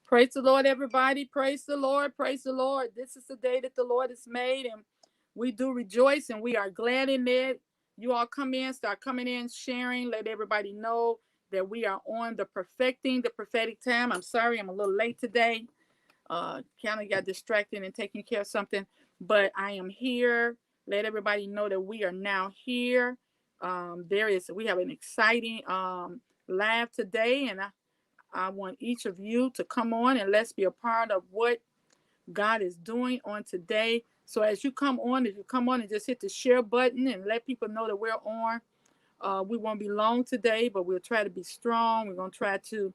Praise the Lord, everybody. Praise the Lord. Praise the Lord. This is the day that the Lord has made, and we do rejoice and we are glad in it. You all come in, start coming in, sharing, let everybody know that we are on the perfecting the prophetic time. I'm sorry, I'm a little late today. Kind of got distracted and taking care of something, but I am here. Let everybody know that we are now here. We have an exciting live today, and I want each of you to come on and let's be a part of what God is doing on today. So as you come on, if you come on and just hit the share button and let people know that we're on. We won't be long today, but we'll try to be strong. We're going to try to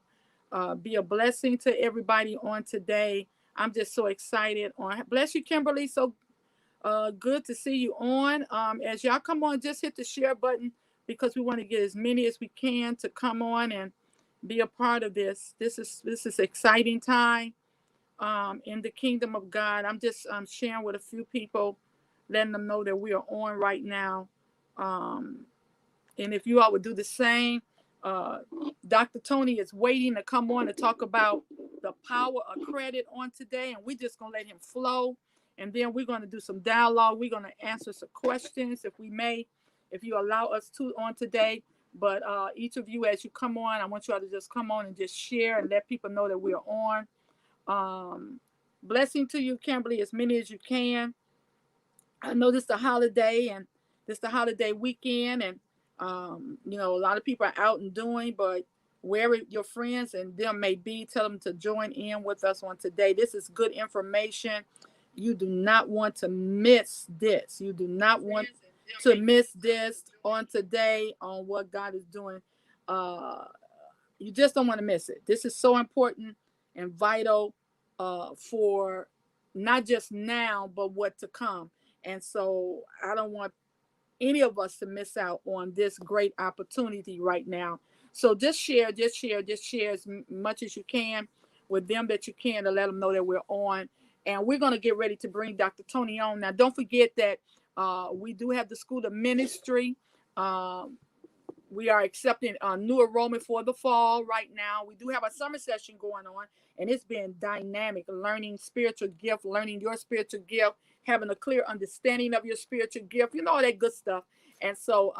be a blessing to everybody on today. I'm just so excited. Bless you, Kimberly. So good to see you on. As y'all come on, just hit the share button because we want to get as many as we can to come on and be a part of this. This is exciting time in the kingdom of God. I'm just sharing with a few people, letting them know that we are on right now. And if you all would do the same, uh, Dr. Tony is waiting to come on to talk about the power of credit on today, and we're just gonna let him flow. And then we're gonna do some dialogue. We're gonna answer some questions if we may, if you allow us to on today. But each of you, as you come on, I want you all to just come on and just share and let people know that we are on. Blessing to you, Kimberly, as many as you can. I know this is the holiday and this is the holiday weekend, and a lot of people are out and doing, but wherever your friends and them may be, tell them to join in with us on today. This is good information. You do not want to miss this. You do not want to miss this on today on what God is doing. Uh, you just don't want to miss it. This is so important and vital for not just now, but what to come. And so I don't want any of us to miss out on this great opportunity right now. So just share as much as you can with them that you can to let them know that we're on. And we're going to get ready to bring Dr. Tony on. Now, don't forget that we do have the School of Ministry. We are accepting a new enrollment for the fall right now. We do have a summer session going on, and it's been dynamic, learning spiritual gift, learning your spiritual gift, having a clear understanding of your spiritual gift, all that good stuff. And so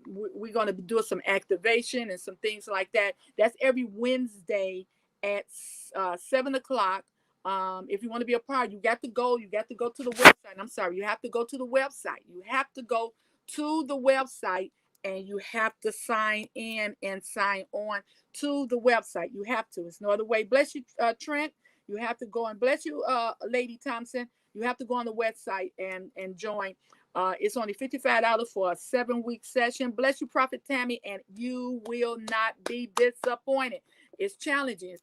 we're going to be doing some activation and some things like that. That's every Wednesday at 7 o'clock. If you want to be a part, you got to go to the website. I'm sorry, you have to go to the website. You have to go to the website, and you have to sign in and sign on to the website. You have to. It's no other way. Bless you, Trent. You have to go, and bless you, Lady Thompson. You have to go on the website and join. It's only $55 for a 7-week session. Bless you, Prophet Tammy, and you will not be disappointed. It's challenging.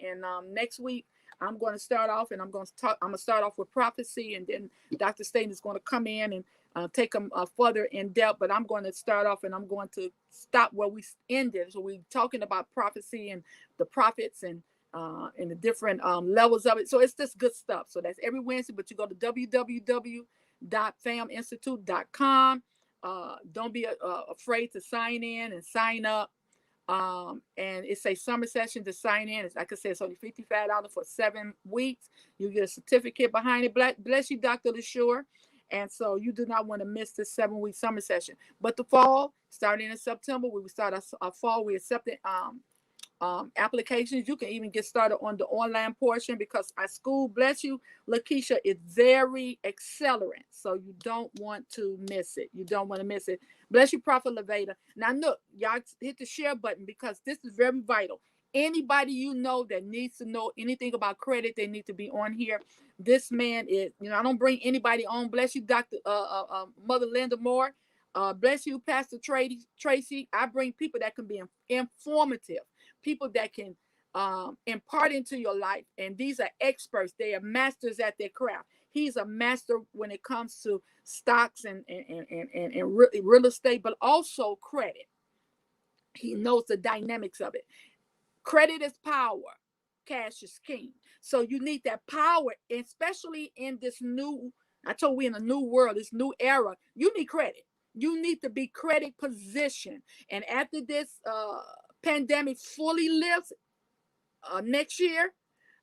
And next week I'm going to start off, and I'm going to start off with prophecy, and then Dr. Staten is going to come in and take them further in depth. But I'm going to start off, and I'm going to stop where we ended. So we're talking about prophecy and the prophets and the different levels of it. So it's just good stuff. So that's every Wednesday. But you go to www.faminstitute.com. Don't be afraid to sign in and sign up. And it's a summer session to sign in. It's, like I said, it's only $55 for 7 weeks. You get a certificate behind it. Bless you, Dr. LaSure. And so you do not want to miss this 7-week summer session. But the fall, starting in September, we will start our fall. We accepted applications. You can even get started on the online portion because our school, bless you, Lakeisha, is very accelerant. So you don't want to miss it. Bless you, Prophet Levada. Now look, y'all hit the share button because this is very vital. Anybody you know that needs to know anything about credit, they need to be on here. This man is, I don't bring anybody on. Bless you, Dr. Mother Linda Moore. Bless you, Pastor Tracy. I bring people that can be informative, people that can impart into your life. And these are experts. They are masters at their craft. He's a master when it comes to stocks and real estate, but also credit. He knows the dynamics of it. Credit is power. Cash is king. So you need that power, especially in this I told we in a new world, this new era. You need credit. You need to be credit positioned. And after this pandemic fully lifts, next year,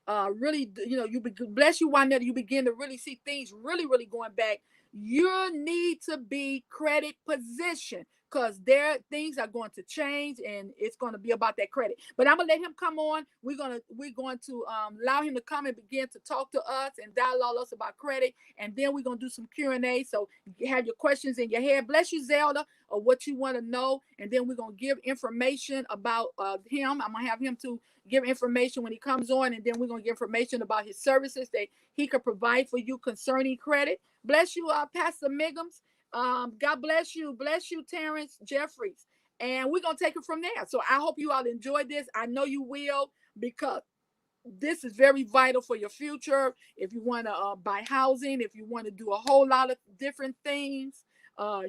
really, you bless you, Juanetta. You begin to really see things really going back. You need to be credit position because there things are going to change and it's going to be about that credit. But I'm gonna let him come on. We're going to allow him to come and begin to talk to us and dialogue us about credit, and then we're gonna do some Q&A. So you have your questions in your head. Bless you, Zelda, or what you want to know, and then we're gonna give information about him. I'm gonna have him to give information when he comes on, and then we're going to give information about his services that he could provide for you concerning credit. Bless you, Pastor Miggums. God bless you. Bless you, Terrence Jeffries. And we're going to take it from there. So I hope you all enjoyed this. I know you will, because this is very vital for your future. If you want to buy housing, if you want to do a whole lot of different things,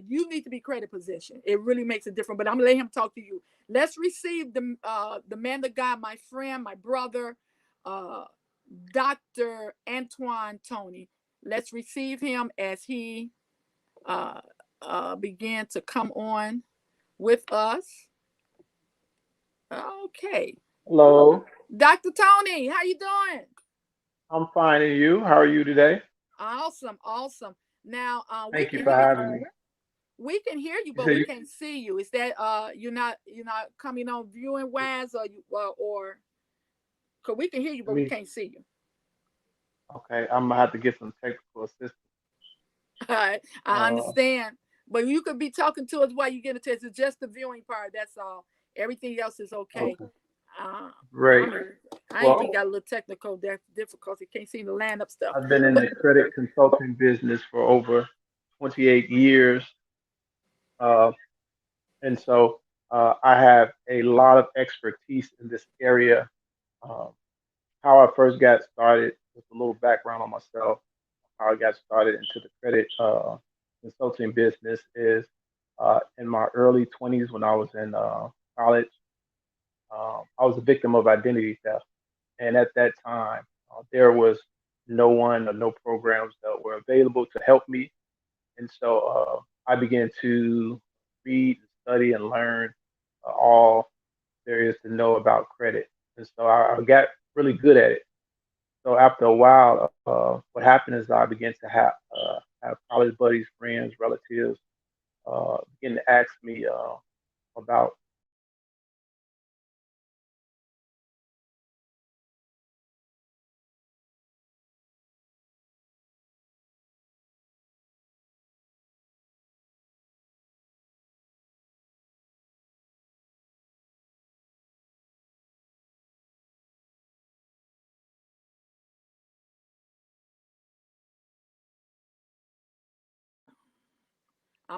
you need to be credit position. It really makes a difference. But I'm gonna let him talk to you. Let's receive the man of God, my friend, my brother, Dr. Antoine Tony. Let's receive him as he began to come on with us. Okay. Hello, Dr. Tony, how you doing? I'm fine, and you? How are you today? Awesome. Now we Thank you can for hear having me. you, You but said we you can't see you. Is that you're not coming on viewing wise, or you or cause we can hear you, let but we me. can't see you. Okay, I'm gonna have to get some technical assistance. I Uh, understand, but you could be talking to us while you get a test. It's just the viewing part. That's all. Everything else is okay. okay, Uh, great. I even Well, got a little technical difficulty. Can't seem to line up stuff, I've been in but the credit consulting business for over 28 years, uh, and so I have a lot of expertise in this area. Um, how I first got started, just a little background on myself. How I got started into the credit consulting business is in my early 20s when I was in college. I was a victim of identity theft. And at that time, there was no one or no programs that were available to help me. And so I began to read, study, and learn all there is to know about credit. And so I got really good at it. So after a while, what happened is I began to have college buddies, friends, relatives begin to ask me about credit and how to get credit. And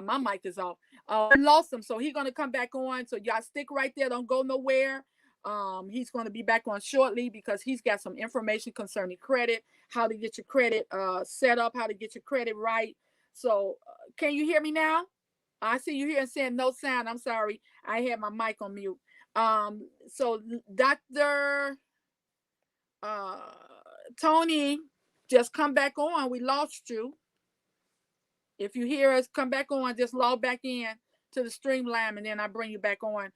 I began to my mic is off. We lost him, so he's gonna come back on. So y'all stick right there. Don't go nowhere. He's going to be back on shortly because he's got some information concerning credit, how to get your credit set up, how to get your credit right. So, can you hear me now? I see you here and saying no sound. I'm sorry. I had my mic on mute. So Dr. Uh, Tony, just come back on. We lost you. If you hear us, come back on. Just log back in to the streamline, and then I bring you back on.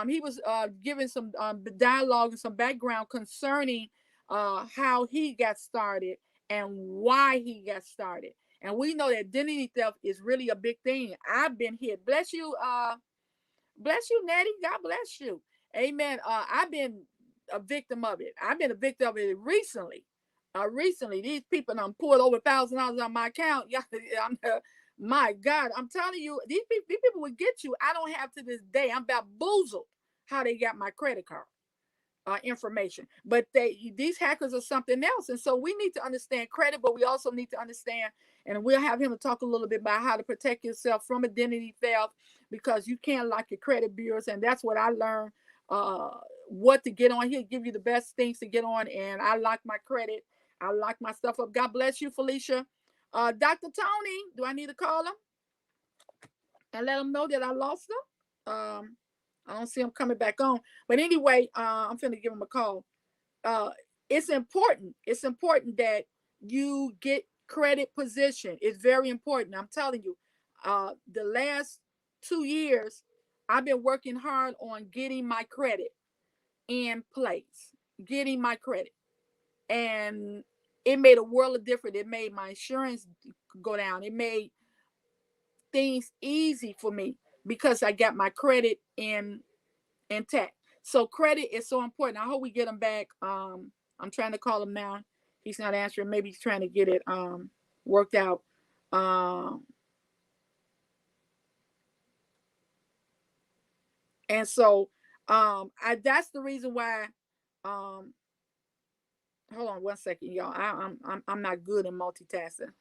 He was giving some dialogue and some background concerning how he got started and why he got started. And we know that identity theft is really a big thing. I've been hit. Bless you, Nettie. God bless you. Amen. I've been a victim of it. I've been a victim of it recently. Recently, these people done pulled over $1,000 on my account. Yeah, my God, I'm telling you, these people will get you. I don't have to this day. I'm bamboozled how they got my credit card information. But these hackers are something else. And so we need to understand credit, but we also need to understand, and we'll have him to talk a little bit about how to protect yourself from identity theft, because you can't lock your credit bureaus. And that's what I learned, uh, what to get on. He'll give you the best things to get on. And I lock my credit. I lock my stuff up. God bless you, Felicia. Dr. Tony, do I need to call him and let him know that I lost him? I don't see him coming back on. But anyway, I'm finna give him a call. uh it's important. It's important that you get credit position. It's very important. I'm telling you, the last 2 years I've been working hard on getting my credit in place. getting my credit, and it made a world of difference. It made my insurance go down. It made things easy for me because I got my credit in intact. So credit is so important. I hope we get him back. I'm trying to call him now. He's not answering. Maybe he's trying to get it worked out. Um, and so I that's the reason why. Um, hold on 1 second, y'all. I'm not good in multitasking.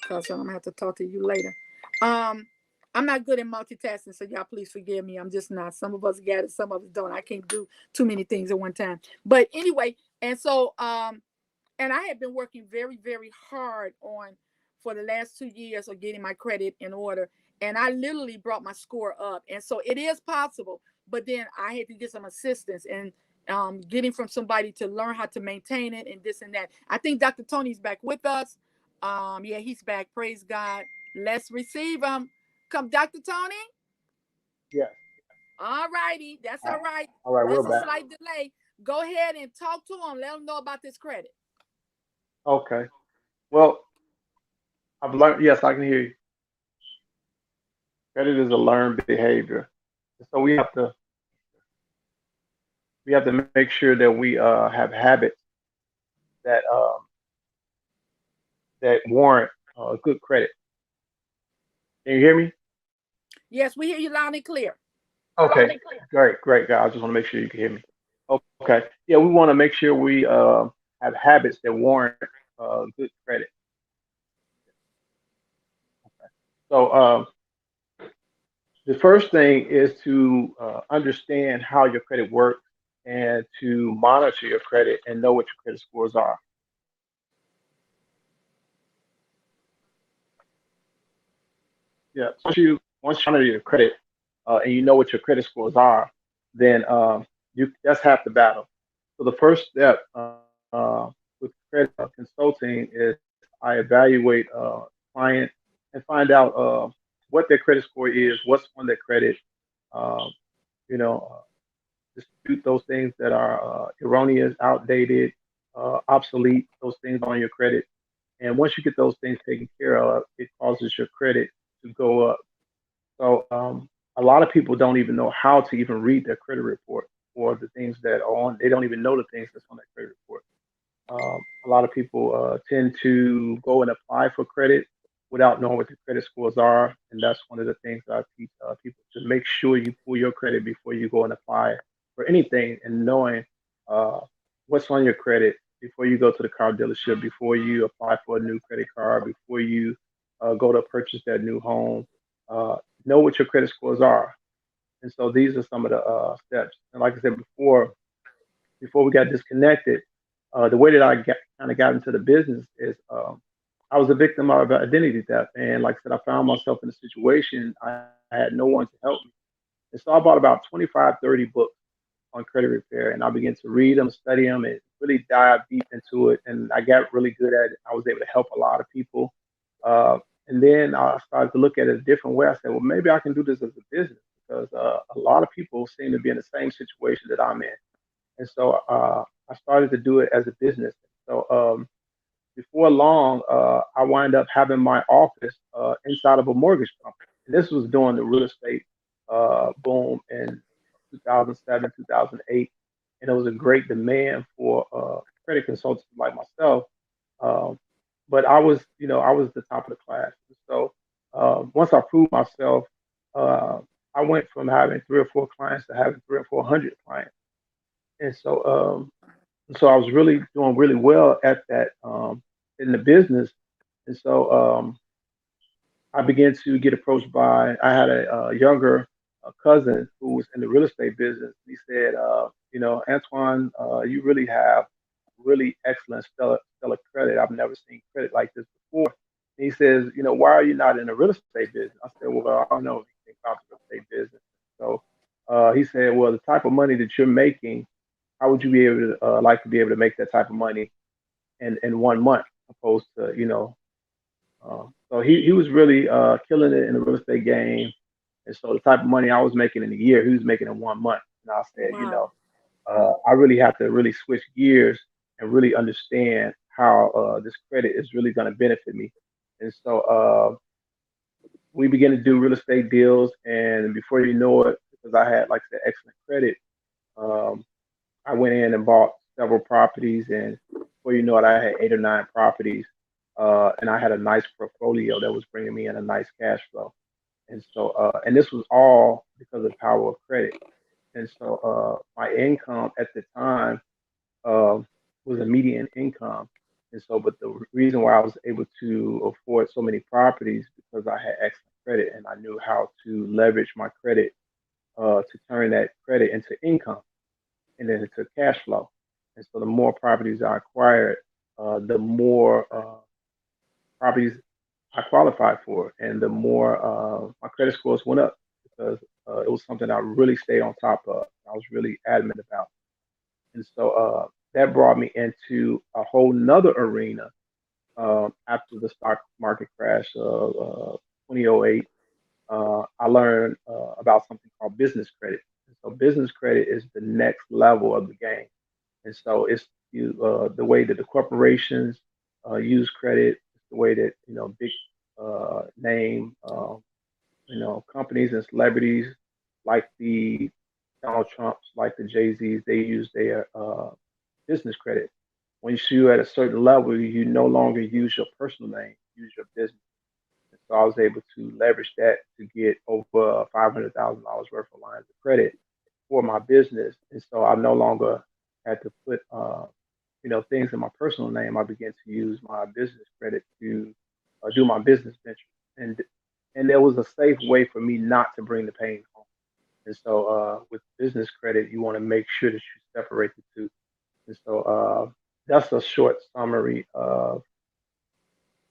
Cause I'm gonna have to talk to you later. Um, I'm not good at multitasking, so y'all please forgive me. I'm just not. Some of us get it, some of us don't. I can't do too many things at one time. But anyway, and so and I have been working very, very hard on for the last 2 years of getting my credit in order. And I literally brought my score up. And so it is possible, but then I had to get some assistance and getting from somebody to learn how to maintain it and this and that. I think Dr. Tony's back with us. Yeah, he's back. Praise God. Let's receive him. Come, Dr. Tony. Yes. All righty. That's all right. All right, we're That's a back. slight delay. Go ahead and talk to him. Let him know about this credit. Okay. Well, I've learned. Yes, I can hear you. Credit is a learned behavior, so we have to make sure that we have habits that that warrant good credit. Can you hear me? Yes, we hear you loud and clear. Okay. Great, great, guys. I just want to make sure you can hear me. Okay. Yeah, we want to make sure we have habits that warrant good credit. So the first thing is to understand how your credit works and to monitor your credit and know what your credit scores are. Yeah. Once you monitor your credit and you know what your credit scores are, then you that's half the battle. So the first step with credit consulting is I evaluate client and find out what their credit score is, what's on their credit, um, you know, dispute those things that are erroneous, outdated, obsolete, those things on your credit. And once you get those things taken care of, it causes your credit to go up. So a lot of people don't even know how to even read their credit report or the things that are on. They don't even know the things that's on that credit report. A lot of people tend to go and apply for credit without knowing what the credit scores are, and that's one of the things that I teach people to make sure you pull your credit before you go and apply for anything, and knowing uh, what's on your credit before you go to the car dealership, before you apply for a new credit card, before you go to purchase that new home. Uh, know what your credit scores are, and so these are some of the steps. And like I said before we got disconnected, the way that I kind of got into the business is I was a victim of identity theft. And like I said, I found myself in a situation I had no one to help me. And so I bought about 25, 30 books on credit repair, and I began to read them, study them, and really dive deep into it. And I got really good at it. I was able to help a lot of people. Uh, and then I started to look at it a different way. I said, well, maybe I can do this as a business because a lot of people seem to be in the same situation that I'm in. And so I started to do it as a business. So before long, I wind up having my office inside of a mortgage company. And this was during the real estate boom in 2007, 2008. And there was a great demand for credit consultants like myself. Um, but I was the top of the class. So once I proved myself, uh, I went from having 3 or 4 clients to having 300 or 400 clients. And so I was really doing really well at that in the business. And so I began to get approached by. I had a younger cousin who was in the real estate business. He said, Antoine, you really have really excellent stellar credit. I've never seen credit like this before. And he says, why are you not in the real estate business? I said, well, I don't know anything about the real estate business. So he said, well, the type of money that you're making, how would you be able to like to be able to make that type of money in 1 month? opposed to, so he was really killing it in the real estate game. And so the type of money I was making in a year, he was making in 1 month. And I said, Wow. I really have to really switch gears and really understand how this credit is really going to benefit me. And so we began to do real estate deals. And before you know it, because I had, like I said, excellent credit, um, I went in and bought several properties. And before you know it, I had 8 or 9 properties. And I had a nice portfolio that was bringing me in a nice cash flow. And so, and this was all because of the power of credit. And so, my income at the time uh, was a median income. And so, but the reason why I was able to afford so many properties because I had excellent credit and I knew how to leverage my credit to turn that credit into income and then into cash flow. And so, the more properties I acquired, the more properties I qualified for, and the more my credit scores went up because it was something I really stayed on top of. I was really adamant about, and so that brought me into a whole nother arena after the stock market crash of 2008. I learned about something called business credit. And so business credit is the next level of the game. And so it's the way that the corporations use credit. It's the way that big name companies and celebrities like the Donald Trumps, like the Jay Z's, they use their business credit. Once you at a certain level, you no longer use your personal name, you use your business. And so I was able to leverage that to get over $500,000 worth of lines of credit for my business. And so I no longer had to put things in my personal name. I began to use my business credit to do my business venture, and and there was a safe way for me not to bring the pain home. And so with business credit, you want to make sure that you separate the two. And so that's a short summary of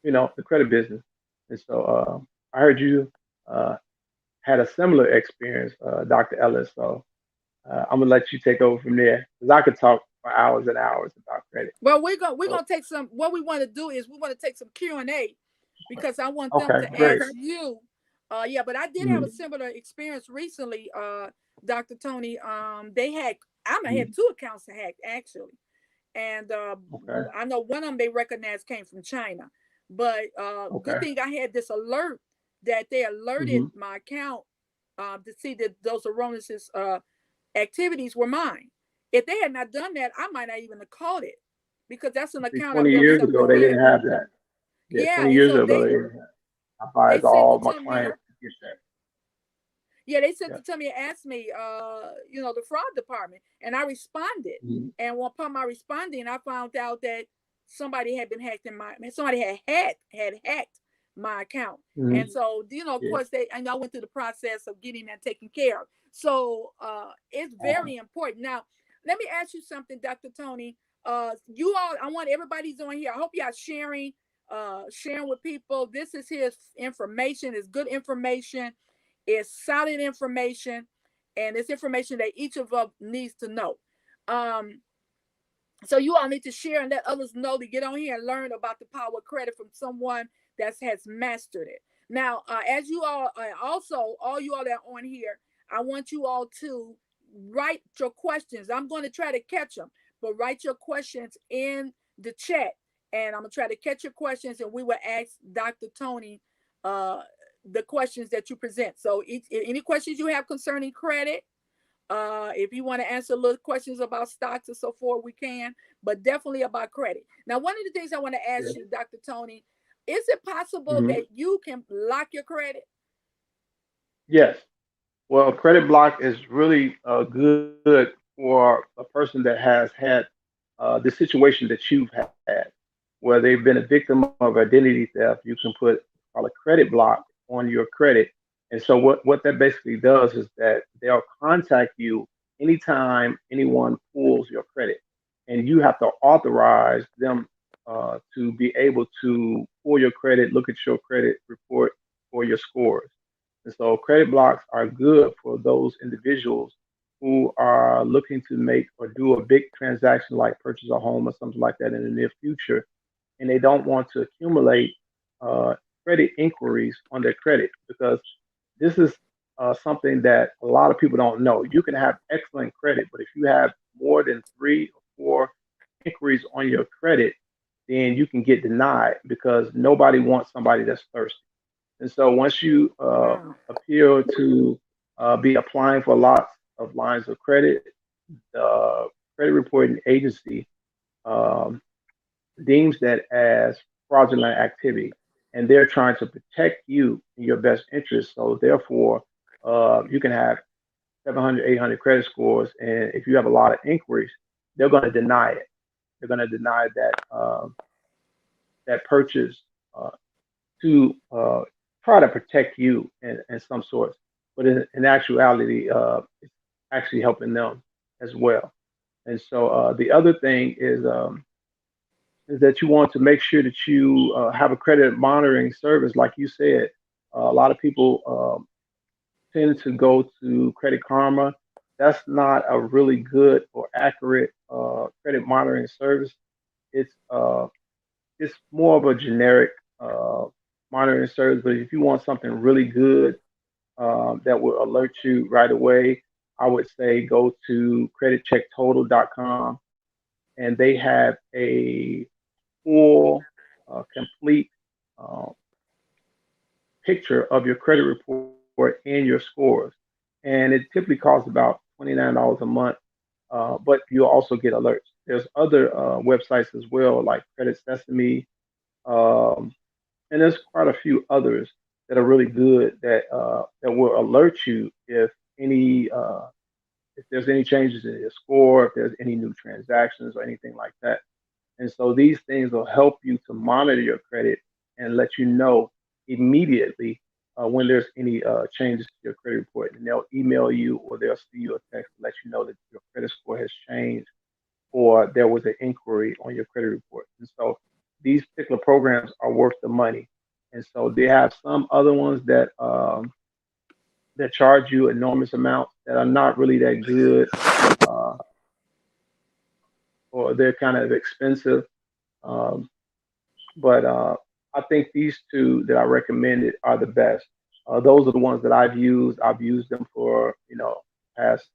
the credit business. And so I heard you uh, had a similar experience, Dr. Ellis. So I'm gonna let you take over from there because I could talk for hours and hours about credit. Well, we're So gonna take some. What we want to do is we want to take some Q&A because I want them okay, to great. ask you. Yeah, but I did have a Mhm, similar experience recently, Dr. Tony. They had I mhm. had two accounts hacked actually, and Okay, I know one of them they recognized came from China. But good okay. thing I had this alert that they alerted Hmm. my account to see that those erroneous activities were mine. If they had not done that, I might not even have caught it because that's an See, account I'm 20 very years ago they didn't familiar. have that. Yeah, Yeah, 20 and years so ago they didn't have. I they advise sent all it my to me. clients to get that. Yeah, they sent Yeah. it to me and asked me, the fraud department, and I responded. Hmm. And upon my responding, I found out that somebody had been hacked in my somebody had hacked my account. Hmm. And so, of Yeah. course, I went through the process of getting that taken care of. So it's Awesome. very important. Now, let me ask you something, Dr. Tony. You all, I want everybody's on here. I hope y'all sharing with people. This is his information. It's good information. It's solid information, and it's information that each of us needs to know. Um, so you all need to share and let others know to get on here and learn about the power of credit from someone that has mastered it. Now, as you all also all you all that are on here, I want you all to write your questions. I'm going to try to catch them, but write your questions in the chat, and I'm gonna try to catch your questions, and we will ask Dr. Tony uh, the questions that you present. So, any questions you have concerning credit, if you want to answer little questions about stocks and so forth, we can, but definitely about credit. Now, one of the things I want to Yeah. ask you, Dr. Tony, is it possible Hmm. that you can lock your credit? Yes. Well, credit block is really good for a person that has had the situation that you've had, where they've been a victim of identity theft. You can put called a credit block on your credit, and so what that basically does is that they'll contact you anytime anyone pulls your credit, and you have to authorize them to be able to pull your credit, look at your credit report or your scores. And so credit blocks are good for those individuals who are looking to make or do a big transaction like purchase a home or something like that in the near future. and they don't want to accumulate uh, credit inquiries on their credit, because this is something that a lot of people don't know. You can have excellent credit, but if you have more than 3 or 4 inquiries on your credit, then you can get denied, because nobody wants somebody that's thirsty. And so once you Wow. appeal to be applying for lots of lines of credit, the credit reporting agency um, deems that as fraudulent activity, and they're trying to protect you in your best interest. So therefore, you can have 700, 800 credit scores, and if you have a lot of inquiries, they're going to deny it. They're going to deny that purchase uh, to try to protect you in some sorts. But in actuality, it's actually helping them as well. And so the other thing is that you want to make sure that you have a credit monitoring service, like you said. A lot of people tend to go to Credit Karma. That's not a really good or accurate credit monitoring service. It's uh, it's more of a generic uh, monitoring service. But if you want something really good that will alert you right away, I would say go to creditchecktotal.com, and they have a full, complete uh, picture of your credit report and your scores. And it typically costs about $29 a month, but you'll also get alerts. There's other websites as well, like Credit Sesame, um, and there's quite a few others that are really good that will alert you if there's any changes in your score, if there's any new transactions or anything like that. And so these things will help you to monitor your credit and let you know immediately when there's any changes to your credit report. And they'll email you or they'll send you a text to let you know that your credit score has changed or there was an inquiry on your credit report. And so these particular programs are worth the money. And so they have some other ones that charge you enormous amounts that are not really that good, uh, or they're kind of expensive. Um, but I think these two that I recommended are the best. Those are the ones that I've used. I've used them for past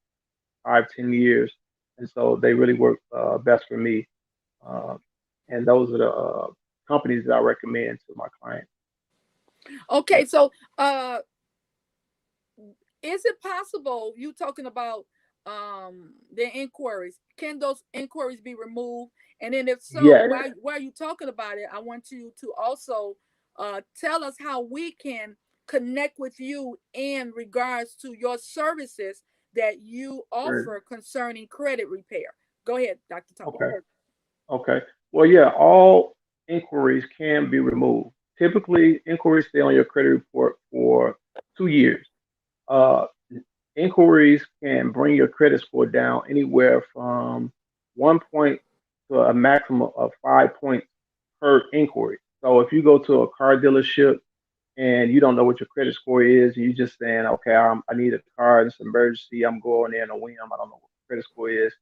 5, 10 years, and so they really work best for me. Uh, and those are the companies that I recommend to my clients. Okay, Yep. so is it possible you talking about the inquiries? Can those inquiries be removed? And then if so, Yes. while you talking about it, I want you to also tell us how we can connect with you in regards to your services that you Sure. offer concerning credit repair. Go ahead, Dr. Tony. Okay. Okay. Well, yeah, all inquiries can be removed. Typically, inquiries stay on your credit report for 2 years. Uh, Inquiries can bring your credit score down anywhere from 1 point to a maximum of 5 points per inquiry. So if you go to a car dealership and you don't know what your credit score is, and you're just saying, okay, I need a car, it's an emergency, I'm going in a whim, I don't know what the credit score is.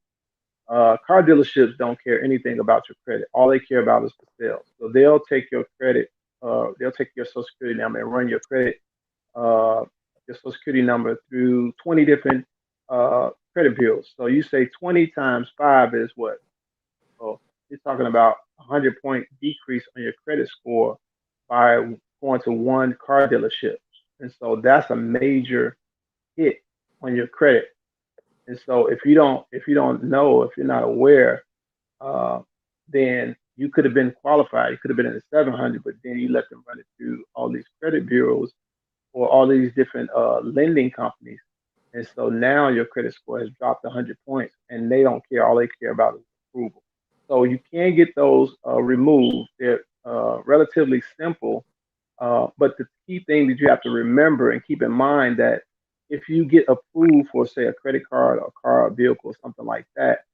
Car dealerships don't care anything about your credit. All they care about is the sales. So they'll take your credit, they'll take your social security number and run uh, your social security number through 20 different credit bureaus. So you say 20 times five is what? So you're talking about a 100-point decrease on your credit score by going to one car dealership. And so that's a major hit on your credit. And so if you don't know, if you're not aware, uh, then you could have been qualified. You could have been in the 700, but then you let them run it through all these credit bureaus or all these different lending companies. And so now your credit score has dropped 100 points, and they don't care. All they care about is approval. So you can get those removed. They're relatively simple, but the key thing that you have to remember and keep in mind that if you get approved for, say, a credit card, a car, a vehicle, something like that,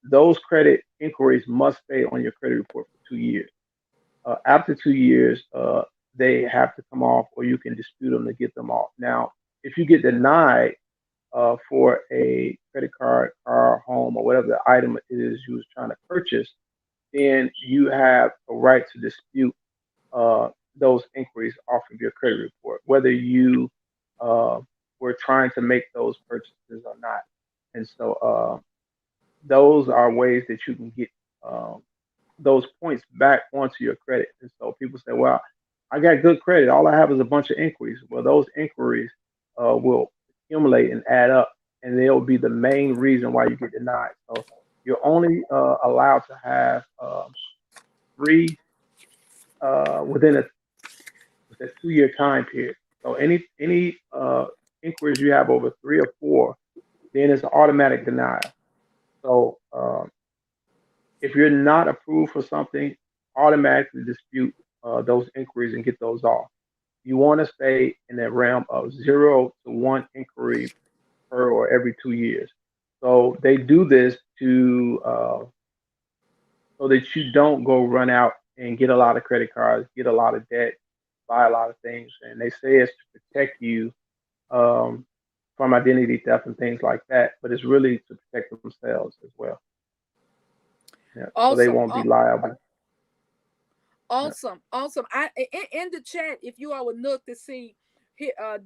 those credit inquiries must stay on your credit report for 2 years. After 2 years, they have to come off, or you can dispute them to get them off. Now, if you get denied for a credit card, car, home, or whatever the item it is you was trying to purchase, then you have a right to dispute uh, those inquiries off of your credit report, whether you uh, were trying to make those purchases or not. And so those are ways that you can get um, those points back onto your credit. And so people say, well, I got good credit. All I have is a bunch of inquiries. Well, those inquiries will accumulate and add up, and they'll be the main reason why you get denied. So you're only allowed to have three within a 2 year time period. So any inquiries you have over three or four, then it's an automatic denial. So if you're not approved for something, automatically dispute those inquiries and get those off. You want to stay in that realm of 0 to 1 inquiry per or every 2 years. So they do this to so that you don't go run out and get a lot of credit cards, get a lot of debt, buy a lot of things. And they say it's to protect you um, from identity theft and things like that, but it's really to protect themselves as well. Yeah, so they Awesome. won't be liable. Yeah. Awesome, awesome. In the chat, if you all would look to see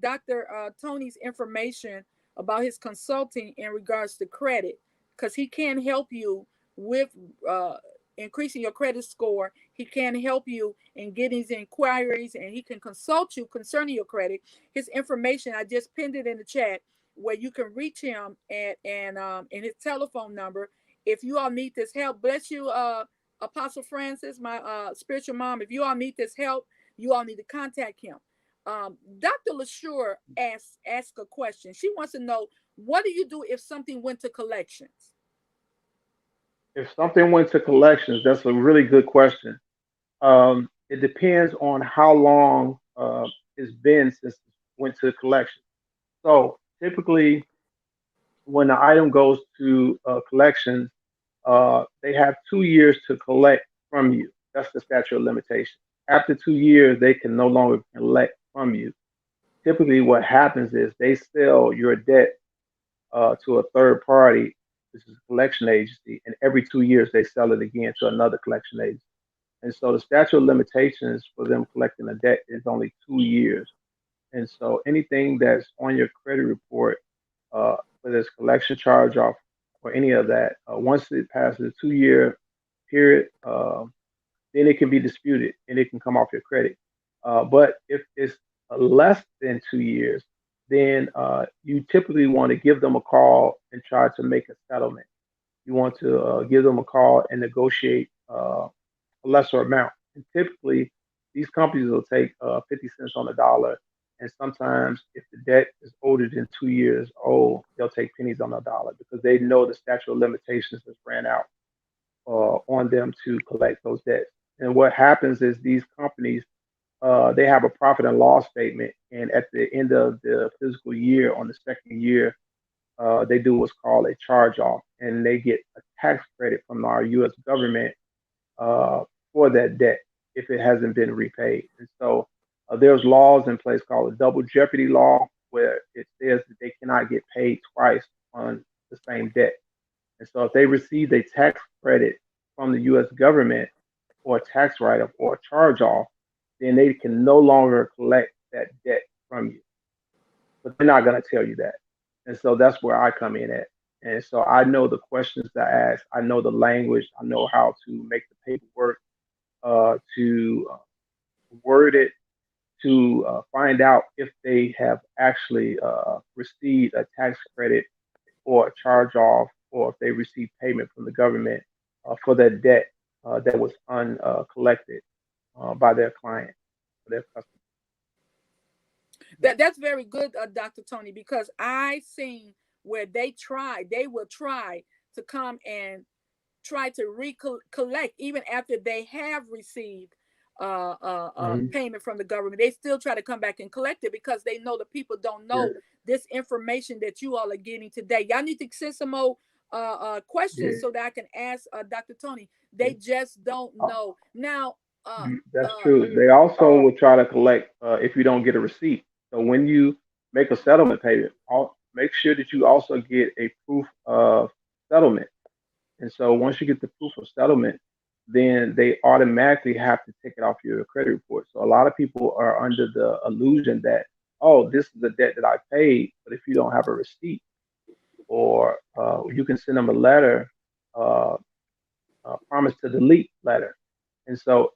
Dr. Tony's information about his consulting in regards to credit, because he can help you with uh, increasing your credit score. He can help you in getting these inquiries, and he can consult you concerning your credit. His information, I just pinned it in the chat where you can reach him and his telephone number. If you all need this help, bless you, Apostle Francis, my spiritual mom. If you all need this help, you all need to contact him. Dr. LaSure asked a question. She wants to know, what do you do if something went to collections? If something went to collections, that's a really good question. It depends on how long it's been since it went to collection. So typically, when the item goes to collections, they have 2 years to collect from you. That's the statute of limitation. After 2 years, they can no longer collect from you. Typically, what happens is they sell your debt to a third party, this is a collection agency, and every 2 years they sell it again to another collection agency. And so the statute of limitations for them collecting a debt is only 2 years. And so anything that's on your credit report, whether it's collection charge off or any of that, once it passes a 2 year period, then it can be disputed and it can come off your credit. But if it's less than 2 years, then you typically want to give them a call and try to make a settlement. You want to give them a call and negotiate a lesser amount. And typically, these companies will take 50 cents on the dollar. And sometimes, if the debt is older than 2 years old, they'll take pennies on the dollar because they know the statute of limitations has ran out on them to collect those debts. And what happens is these companies they have a profit and loss statement, and at the end of the fiscal year, on the second year, they do what's called a charge off, and they get a tax credit from our U.S. government uh, for that debt if it hasn't been repaid. And so there's laws in place called a double jeopardy law, where it says that they cannot get paid twice on the same debt. And so if they received a tax credit from the U.S. government or a tax write-off or a charge-off, then they can no longer collect that debt from you. But they're not going to tell you that. And so that's where I come in at. And so I know the questions to ask. I know the language. I know how to make the paperwork, to word it, to find out if they have actually received a tax credit or a charge off, or if they receive payment from the government for that debt that was uncollected by their client, their customer. That's very good, Dr. Tony, because I seen where they will try to come and try to recollect even after they have received Hmm. payment from the government. They still try to come back and collect it because they know the people don't Yeah, know this information that you all are getting today. Y'all need to send some more questions yeah, so that I can ask Dr. Tony. yeah. They just don't Uh, know. Now, That's true. They also will try to collect if you don't get a receipt. So when you make a settlement payment, make sure that you also get a proof of settlement. And so once you get the proof of settlement, then they automatically have to take it off your credit report. So a lot of people are under the illusion that, oh, this is a debt that I paid, but if you don't have a receipt, or you can send them a letter, uh, promise to delete letter. And so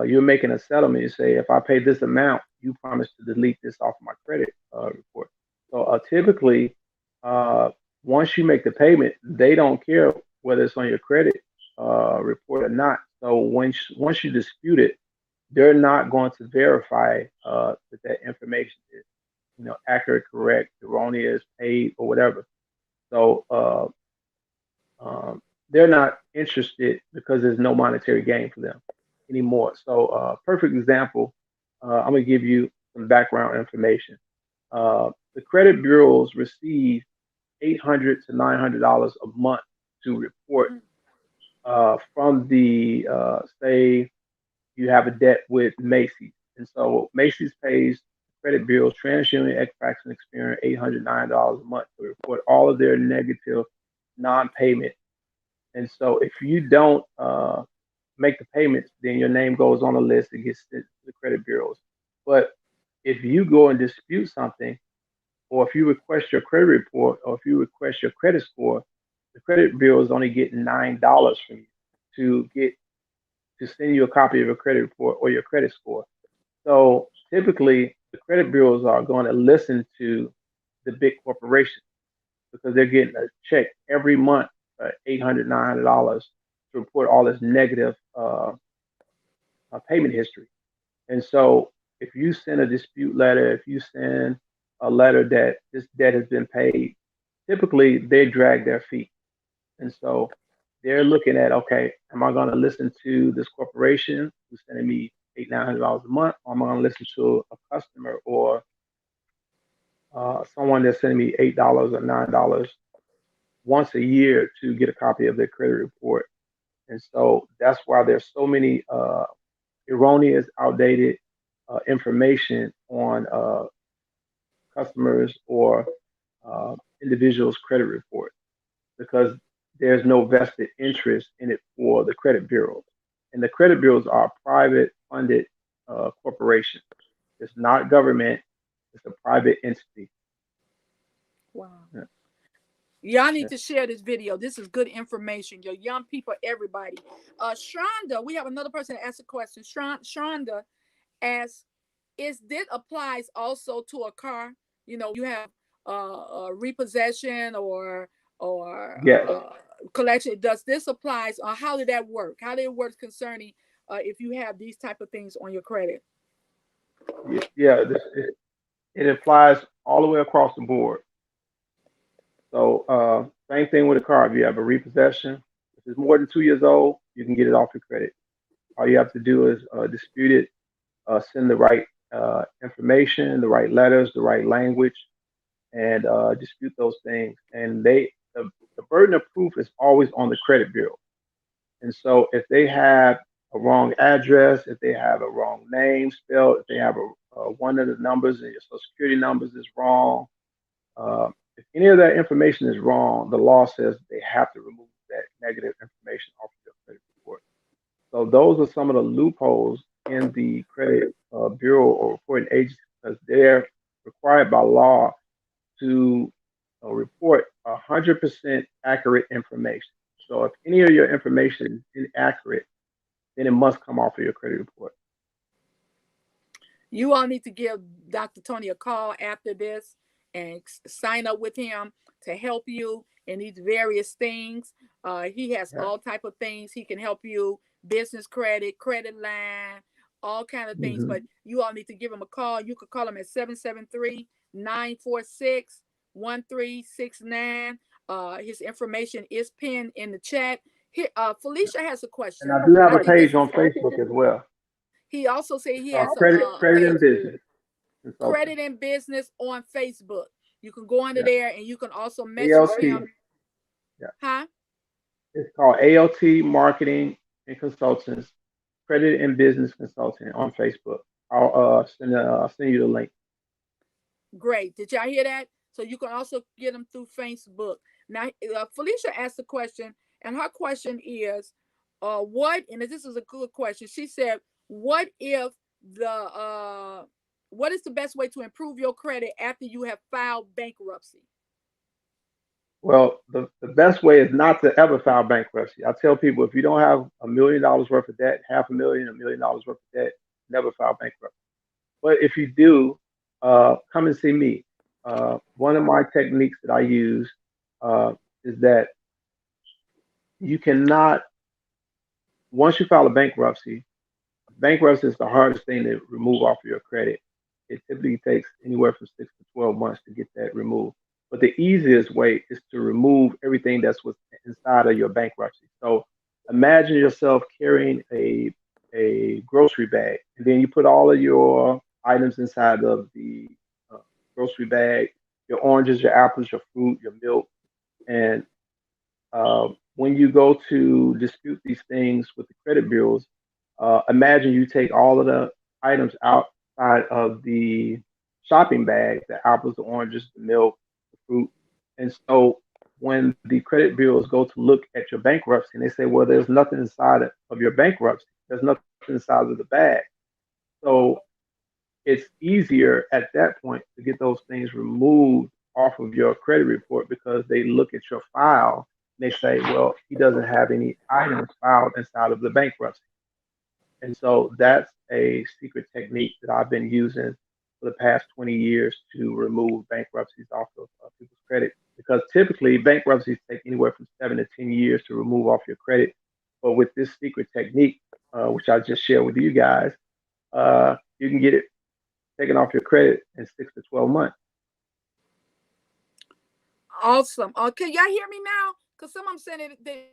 you're making a settlement. You say, if I pay this amount, you promise to delete this off my credit report. So typically, uh, once you make the payment, they don't care whether it's on your credit report or not. So once you dispute it, they're not going to verify that that information is, accurate, correct, erroneous, paid, or whatever. So they're not interested because there's no monetary gain for them anymore. So, perfect example. I'm gonna give you some background information. The credit bureaus receive $800 to $900 a month to report from the say you have a debt with Macy's, and so Macy's pays credit bureaus, TransUnion, Equifax, and Experian $809 a month to report all of their negative non-payment. And so if you don't make the payments, then your name goes on the list and gets sent to the credit bureaus. But if you go and dispute something, or if you request your credit report, or if you request your credit score, the credit bureau is only getting $9 from you to get to send you a copy of your credit report or your credit score. So typically, the credit bureaus are going to listen to the big corporations because they're getting a check every month, $800, $900 to report all this negative payment history. And so if you send a dispute letter, if you send a letter that this debt has been paid, typically they drag their feet. And so they're looking at, okay, am I going to listen to this corporation who's sending me $800, $900 a month, or am I going to listen to a customer or someone that's sending me $8 or $9 once a year to get a copy of their credit report? And so that's why there's so many erroneous, outdated information on customers or individuals' credit report because there's no vested interest in it for the credit bureaus. And the credit bureaus are private funded corporations. It's not government, it's a private entity. Wow. Yeah. Y'all need Yeah. to share this video. This is good information. Your young people, everybody. Shonda, we have another person to ask a question. Shonda asks, is this applies also to a car? You know, you have repossession or Yes. collection. Does this applies? Or how did that work? How did it work concerning if you have these type of things on your credit? Yeah. It applies all the way across the board. So same thing with a car. If you have a repossession, if it's more than 2 years old, you can get it off your credit. All you have to do is dispute it, send the right information, the right letters, the right language, and dispute those things. And the burden of proof is always on the credit bureau. And so if they have a wrong address, if they have a wrong name spelled, if they have one of the numbers in your social security numbers is wrong, if any of that information is wrong, the law says they have to remove that negative information off of your credit report. So those are some of the loopholes in the credit bureau or reporting agency because they're required by law to report 100% accurate information. So if any of your information is inaccurate, then it must come off of your credit report. You all need to give Dr. Tony a call after this and sign up with him to help you in these various things. He has Yeah. all type of things he can help you: business credit, credit line, all kind of things. Hmm. But you all need to give him a call. You could call him at 773-946-1369. His information is pinned in the chat. Here, Felicia has a And question, I do and have I a think this page is. on Facebook as well. He also said It's he called has a Credit and Business Consulting. credit and business on Facebook. You can go under Yeah. there and you can also message ALT. him. Yeah. Huh? It's called ALT Marketing and Consultants, Credit and Business Consulting on Facebook. I'll send you the link. Great. Did y'all hear that? So you can also get them through Facebook. Now, Felicia asked a question, and her question is, what, and this is a good question. She said, what if what is the best way to improve your credit after you have filed bankruptcy? Well, the best way is not to ever file bankruptcy. I tell people if you don't have $1 million worth of debt, half a million, $1 million worth of debt, never file bankruptcy. But if you do, come and see me. One of my techniques that I use is that you cannot, once you file a bankruptcy, bankruptcy is the hardest thing to remove off of your credit. It typically takes anywhere from 6 to 12 months to get that removed. But the easiest way is to remove everything that's what's inside of your bankruptcy. So imagine yourself carrying a grocery bag, and then you put all of your items inside of the uh, grocery bag, your oranges, your apples, your fruit, your milk, and when you go to dispute these things with the credit bureaus, imagine you take all of the items outside of the shopping bag, the apples, the oranges, the milk, the fruit. And so when the credit bureaus go to look at your bankruptcy and they say, well, there's nothing inside of your bankruptcy, there's nothing inside of the bag. So it's easier at that point to get those things removed off of your credit report because they look at your file and they say, well, he doesn't have any items filed inside of the bankruptcy. And so that's a secret technique that I've been using for the past 20 years to remove bankruptcies off of people's credit. Because typically bankruptcies take anywhere from 7 to 10 years to remove off your credit. But with this secret technique, which I just shared with you guys, you can get it taken off your credit in 6 to 12 months. Awesome. Can y'all hear me now? Because some of them saying they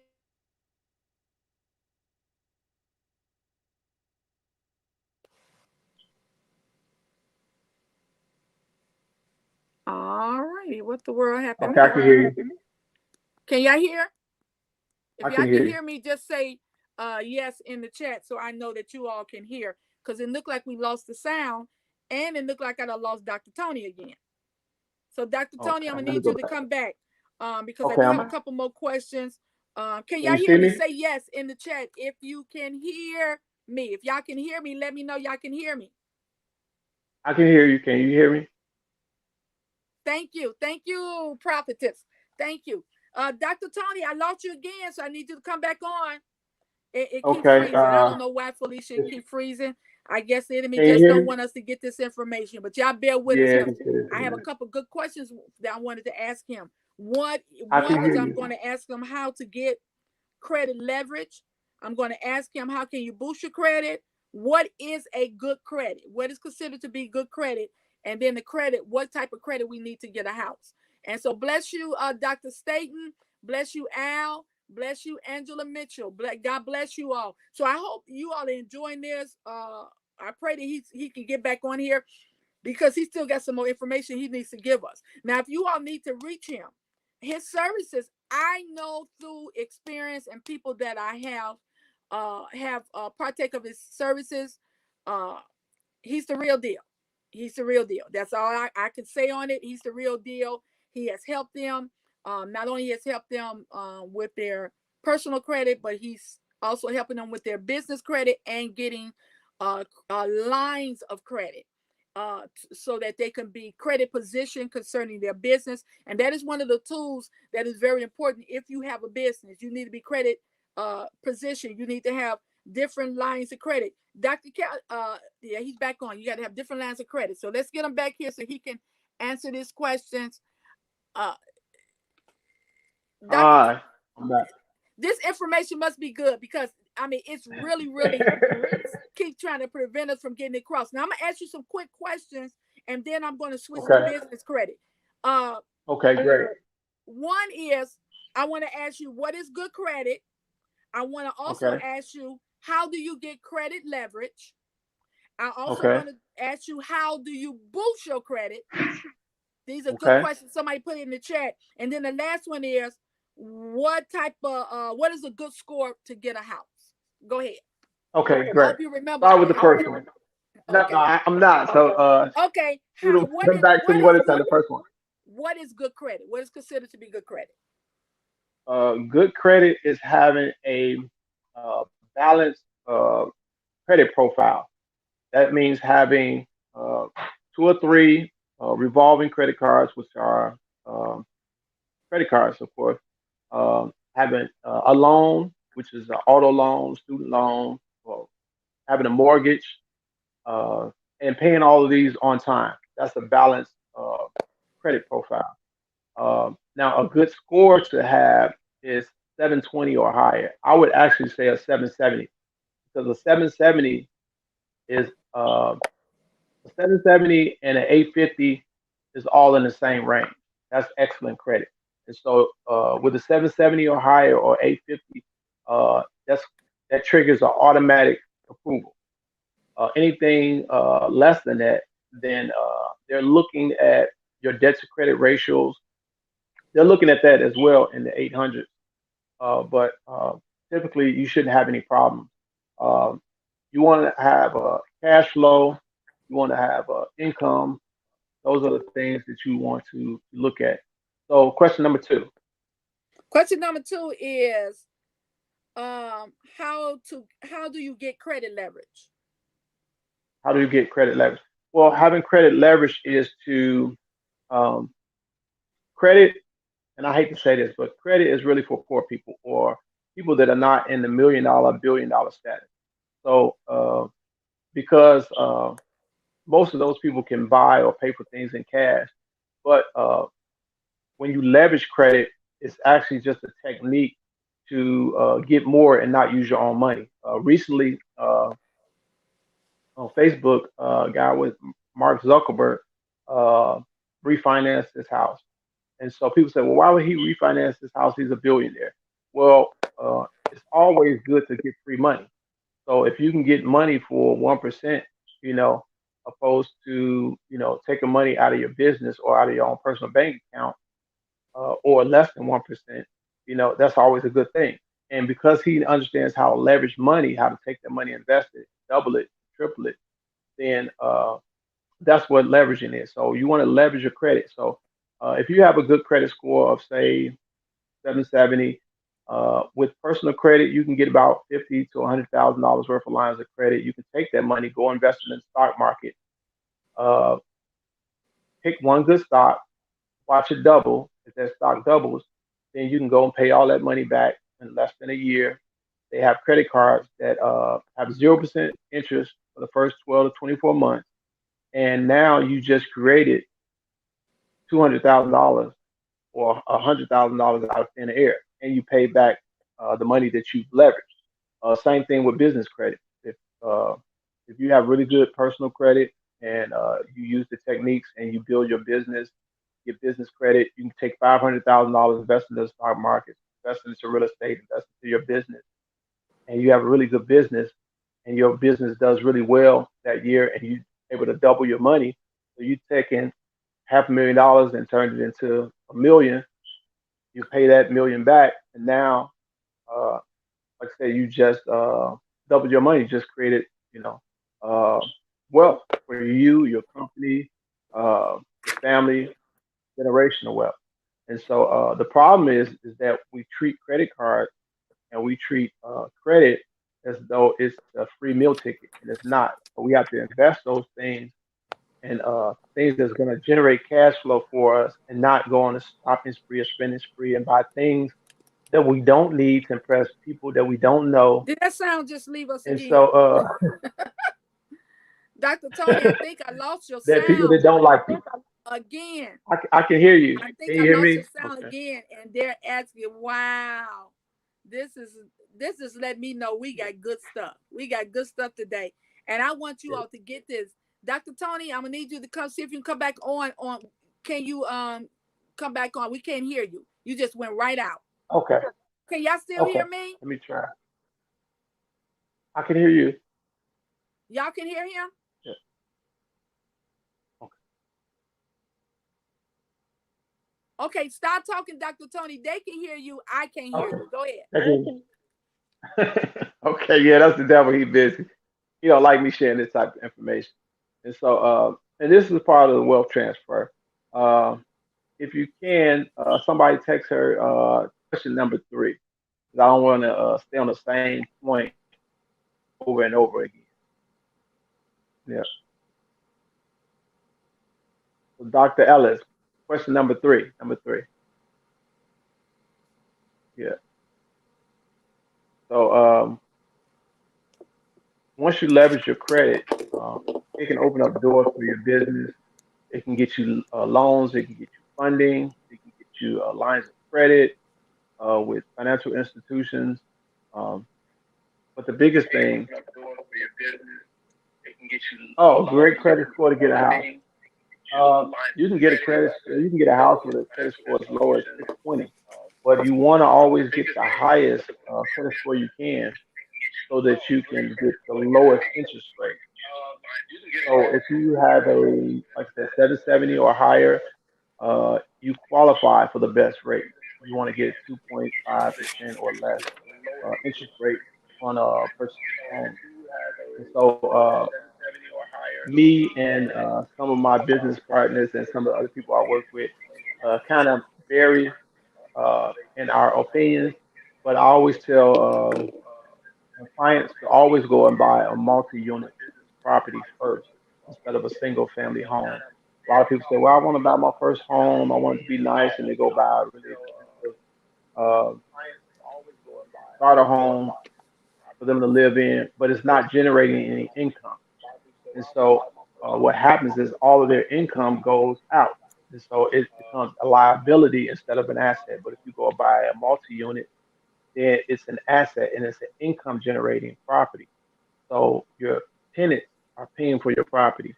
all righty. What the world happened Okay, I here? can hear you. Can y'all hear? If I y'all can can hear you. hear me, just say yes in the chat so I know that you all can hear. Because it looked like we lost the sound, and it looked like I done lost Dr. Tony again. So Dr. Tony, Okay, I'm gonna let me need go you to back. come back because I Okay, do have a couple more questions. Can can y'all you hear see me? me? Say yes in the chat if you can hear me. If y'all can hear me, let me know y'all can hear me. I can hear you. Can you hear me? Thank you, prophetess. Thank you, Dr. Tony. I lost you again, so I need you to come back on. It keeps Okay. freezing. I don't know why, Felicia, it keeps freezing. I guess the enemy Can you just hear don't me? want us to get this information. But y'all bear with us Yeah, because this is I have a it. couple good questions that I wanted to ask him. One I one can is hear I'm you. going to ask him how to get credit leverage. I'm going to ask him how can you boost your credit? What is a good credit? What is considered to be good credit? And then the credit, what type of credit we need to get a house. And so bless you, Dr. Staten. Bless you, Al. Bless you, Angela Mitchell. God bless you all. So I hope you all are enjoying this. I pray that he can get back on here because he still got some more information he needs to give us. Now, if you all need to reach him, his services, I know through experience and people that I have partake of his services. Uh, he's the real deal. He's the real deal. That's all I can say on it. He's the real deal. He has helped them. Not only has helped them with their personal credit, but he's also helping them with their business credit and getting lines of credit so that they can be credit positioned concerning their business. And that is one of the tools that is very important. If you have a business, you need to be credit positioned. You need to have different lines of credit. Dr. Cal, yeah, he's back on. You got to have different lines of credit. So let's get him back here so he can answer these questions. Uh, Dr. Hi. I'm back. This information must be good because I mean it's really keep trying to prevent us from getting across. Now I'm gonna ask you some quick questions and then I'm gonna switch to Okay. business credit. Uh, Okay, great. one is I want to ask you what is good credit. I want to also Okay. ask you how do you get credit leverage. I also Okay. want to ask you how do you boost your credit. These are good Okay. questions. Somebody put it in the chat. And then the last one is what type of what is a good score to get a house? Go ahead. Okay, I great. hope you remember Start all with the that. first one. No, no, Okay. I'm not. So Okay. shoot 'em- What come is back to me what is that, the first one. good credit? What is considered to be good credit? Good credit is having a balanced credit profile. That means having two or three revolving credit cards, which are um, credit cards, of course. Having a loan, which is an auto loan, student loan, or having a mortgage, uh, and paying all of these on time. That's a balanced credit profile. Now, a good score to have is 720 or higher. I would actually say a 770 because a 770 is a 770 and an 850 is all in the same range. That's excellent credit. And so with a 770 or higher or 850, that's that triggers an automatic approval. Anything less than that, then they're looking at your debt to credit ratios. They're looking at that as well in the 800s. But typically, you shouldn't have any problems. Um, you want to have cash flow. You want to have income. Those are the things that you want to look at. So, question number two: Question number two is how do you get credit leverage? how do you get credit leverage? Well, having credit leverage is to um, credit, and I hate to say this, but credit is really for poor people or people that are not in the $1 million, $1 billion status. So, because most of those people can buy or pay for things in cash, but when you leverage credit, it's actually just a technique to get more and not use your own money. Recently, on Facebook, a guy with Mark Zuckerberg uh, refinanced his house. And so people say, well, why would he refinance his house? He's a billionaire. Well, it's always good to get free money. So if you can get money for 1%, you know, opposed to, taking money out of your business or out of your own personal bank account, or less than 1%, that's always a good thing. And because he understands how to leverage money, how to take that money, invest it, double it, triple it, then that's what leveraging is. So you want to leverage your credit. So if you have a good credit score of say 770, with personal credit, you can get about 50 to $100,000 worth of lines of credit. You can take that money, go invest in the stock market, uh, pick one good stock, watch it double. If that stock doubles, then you can go and pay all that money back in less than a year. They have credit cards that have 0% interest for the first 12 to 24 months. And now you just created $200,000 or $100,000 out of thin air, and you pay back the money that you've leveraged. Same thing with business credit. Uh, if you have really good personal credit and you use the techniques and you build your business, get business credit, you can take $500,000, invest in the stock market, invest into real estate, invest into your business, and you have a really good business, and your business does really well that year, and you are able to double your money. So you taking $500,000 and turned it into a million. You pay that million back, and now, uh, like I said, you just doubled your money. Just created, you know, uh, wealth for you, your company, your family, generational wealth. And so the problem is that we treat credit cards and we treat credit as though it's a free meal ticket, and it's not. So we have to invest those things and things that's going to generate cash flow for us, and not go on a shopping spree or spending spree and buy things that we don't need to impress people that we don't know. Did that sound just leave us And so again? Dr. Tony, I think I lost your that people that sound don't like people. again. I can hear you. I think Can you I hear lost your me? sound Okay. again, and they're asking, "Wow, this is this is letting me know we got good stuff. We got good stuff today." And I want you all to get this, Dr. Tony. I'm gonna need you to come see if you can come back on. Can you come back on? We can't hear you. You just went right out. Okay. Can y'all still Okay. hear me? Let me try. I can hear you. Y'all can hear him? Yeah. Okay. Okay, stop talking, Dr. Tony. They can hear you. I can't hear Okay. you. Go ahead. Okay. Yeah, that's the devil. He busy. He don't like me sharing this type of information. And so, and this is part of the wealth transfer. Uh, if you can, somebody text her question number three. because I don't want to stay on the same point over and over again. Yeah. So Dr. Ellis, question number three. Number three. Yeah. So once you leverage your credit, um, it can open up doors for your business. It can get you loans. It can get you funding. It can get you lines of credit with financial institutions. Um, but the biggest thing, oh, great credit score to get a house. You can get a credit. You can get a house with a credit score as low as 620, but you want to always get the highest credit score you can, so that you can get the lowest interest rate. So if you have a, like I said, 770 or higher, you qualify for the best rate. You want to get 2.5% or less interest rate on a purchase home. And so me and some of my business partners and some of the other people I work with kind of vary in our opinions, but I always tell clients to always go and buy a multi-unit property first instead of a single family home. A lot of people say, "Well, I want to buy my first home. I want it to be nice," and they go buy a really expensive uh, starter home for them to live in, but it's not generating any income. And so what happens is all of their income goes out. And so it becomes a liability instead of an asset. But if you go buy a multi-unit, then it's an asset and it's an income generating property. So your tenants are paying for your property,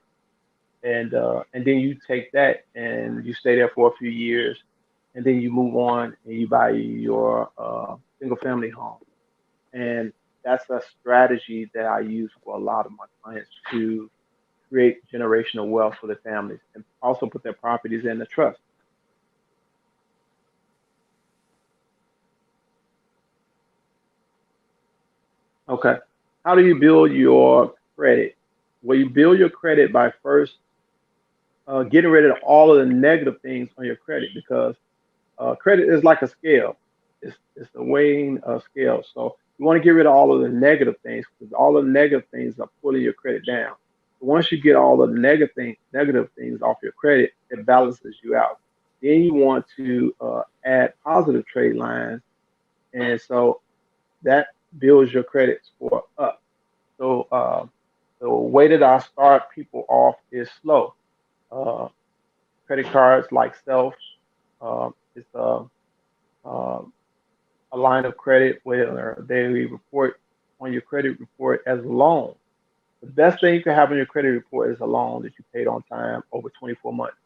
and then you take that and you stay there for a few years, and then you move on and you buy your single family home. And that's a strategy that I use for a lot of my clients to create generational wealth for their families and also put their properties in the trust. Okay. How do you build your credit? Well, you build your credit by first getting rid of all of the negative things on your credit, because credit is like a scale. It's a weighing scale. So you want to get rid of all of the negative things, because all the negative things are pulling your credit down. Once you get all of the negative things off your credit, it balances you out. Then you want to add positive trade lines, and so that builds your credit score up. So the way that I start people off is slow. Uh, Credit cards like self, it's a line of credit where they report on your credit report as a loan. The best thing you can have on your credit report is a loan that you paid on time over 24 months.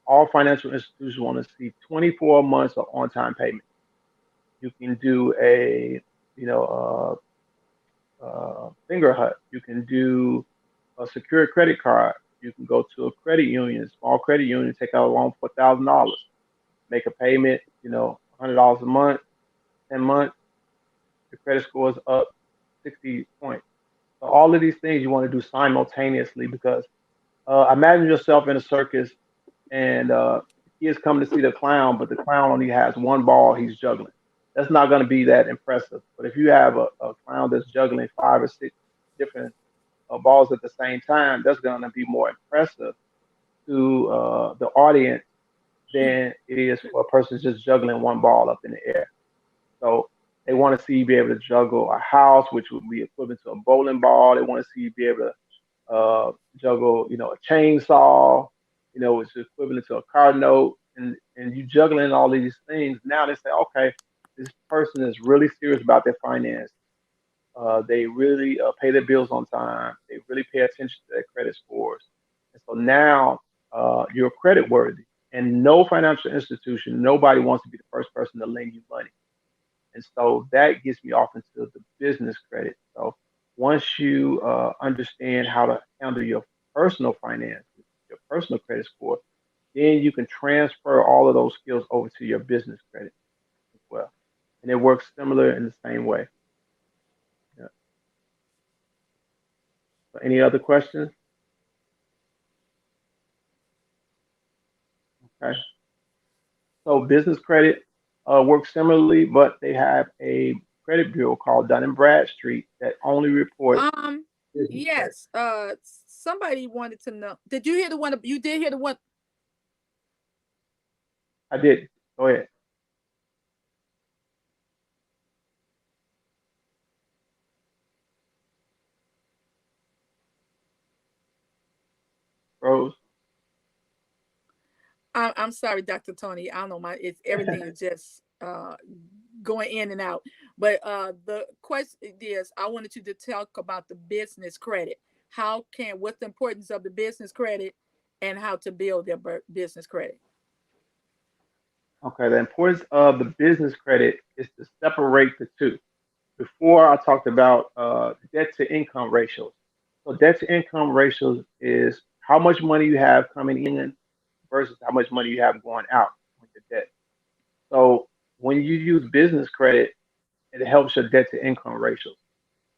All financial institutions want to see 24 months of on-time payment. You can do a, you know, finger hut. You can do a secure credit card. You can go to a credit union, small credit union, take out a loan for $1,000, make a payment, $100 a month, 10 months, your credit score is up 60 points. So all of these things you want to do simultaneously, because imagine yourself in a circus and kids come to see the clown, but the clown only has one ball he's juggling. That's not going to be that impressive. But if you have a clown that's juggling five or six different balls at the same time, that's going to be more impressive to the audience than it is for a person just juggling one ball up in the air. So they want to see you be able to juggle a house, which would be equivalent to a bowling ball. They want to see you be able to juggle, a chainsaw, which is equivalent to a car note, and you juggling all these things. Now they say, okay, this person is really serious about their finance. They really pay their bills on time. They really pay attention to their credit scores. And so now you're credit worthy. And no financial institution, nobody wants to be the first person to lend you money. And so that gets me off into the business credit. So once you understand how to handle your personal finances, your personal credit score, then you can transfer all of those skills over to your business credit as well. And it works similar in the same way. Yeah. So any other questions? Okay. So business credit works similarly, but they have a credit bureau called Dun and Bradstreet that only reports Um, business credit. yes. Somebody wanted to know. Did you hear the one? You did hear the one. I did. Go ahead, Rose. I'm sorry, Dr. Tony. I don't know my. It's everything is just going in and out. But the question is, I wanted you to talk about the business credit. How can what's the importance of the business credit, and how to build their business credit. Okay, the importance of the business credit is to separate the two. Before I talked about debt to income ratios. So debt to income ratios is how much money you have coming in versus how much money you have going out with the debt. So when you use business credit, it helps your debt to income ratios.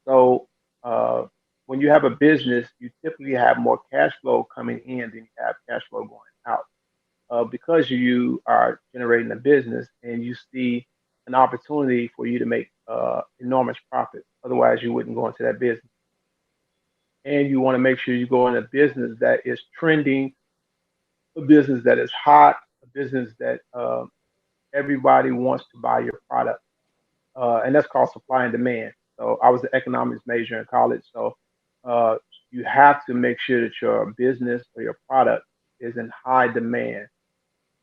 So uh, when you have a business, you typically have more cash flow coming in than you have cash flow going out because you are generating a business and you see an opportunity for you to make enormous profits. Otherwise, you wouldn't go into that business. And you want to make sure you go in a business that is trending, a business that is hot, a business that everybody wants to buy your product. And that's called supply and demand. So I was an economics major in college. So uh, you have to make sure that your business or your product is in high demand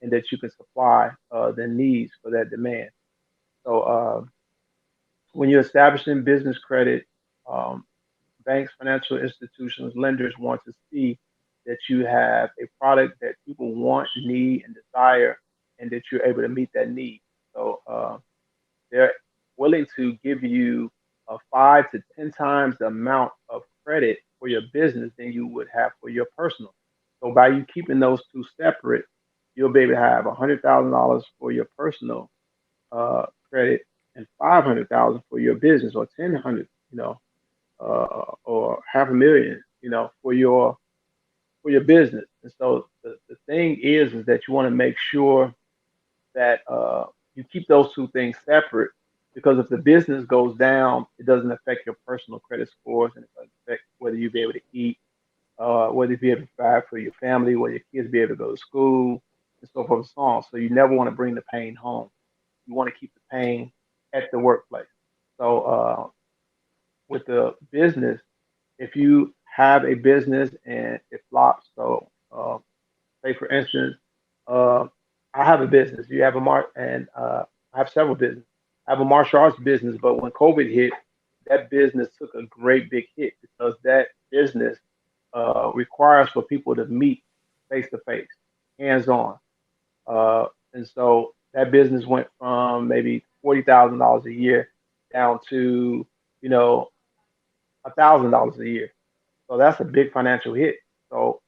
and that you can supply the needs for that demand. So when you're establishing business credit, um, banks, financial institutions, lenders want to see that you have a product that people want, need, and desire, and that you're able to meet that need. So they're willing to give you 5 to 10 times the amount of credit for your business than you would have for your personal. So by you keeping those two separate, you'll be able to have $100,000 for your personal credit and 500,000 for your business, or 10 hundred, or half a million, for your business. And so the thing is that you want to make sure that you keep those two things separate because if the business goes down, it doesn't affect your personal credit scores and it doesn't affect whether you be able to eat, whether you be able to provide for your family, whether your kids be able to go to school, and so forth and so on. So you never want to bring the pain home. You want to keep the pain at the workplace. So with the business, if you have a business and it flops, so say for instance, uh, I have a business. You have a and I have several businesses. I have a martial arts business, but when COVID hit, that business took a great big hit because that business requires for people to meet face to face, hands on. And so that business went from maybe $40,000 a year down to, you know, $1,000 a year. So that's a big financial hit. So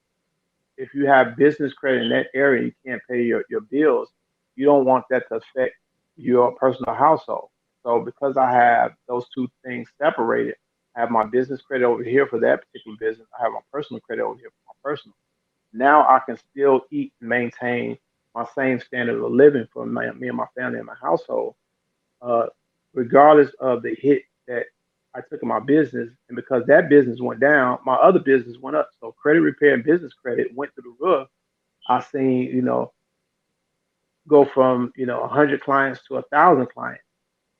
if you have business credit in that area, you can't pay your bills. You don't want that to affect your personal household. So because I have those two things separated, I have my business credit over here for that particular business. I have my personal credit over here for my personal. Now I can still eat and maintain my same standard of living for me and my family and my household, uh, regardless of the hit that I took in my business. And because that business went down, my other business went up. So credit repair and business credit went through the roof. I seen, go from, 100 clients to 1,000 clients,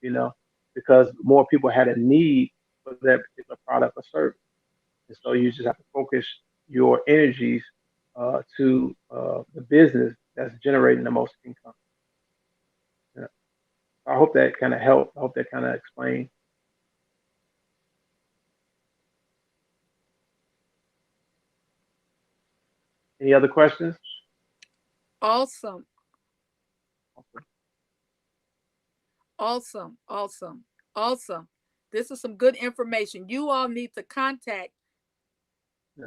you know, because more people had a need for that particular product or service. And so you just have to focus your energies to the business that's generating the most income. Yeah. I hope that kind of helped. I hope that kind of explained. Any other questions? Awesome, awesome, awesome, awesome. This is some good information. You all need to contact. Yeah.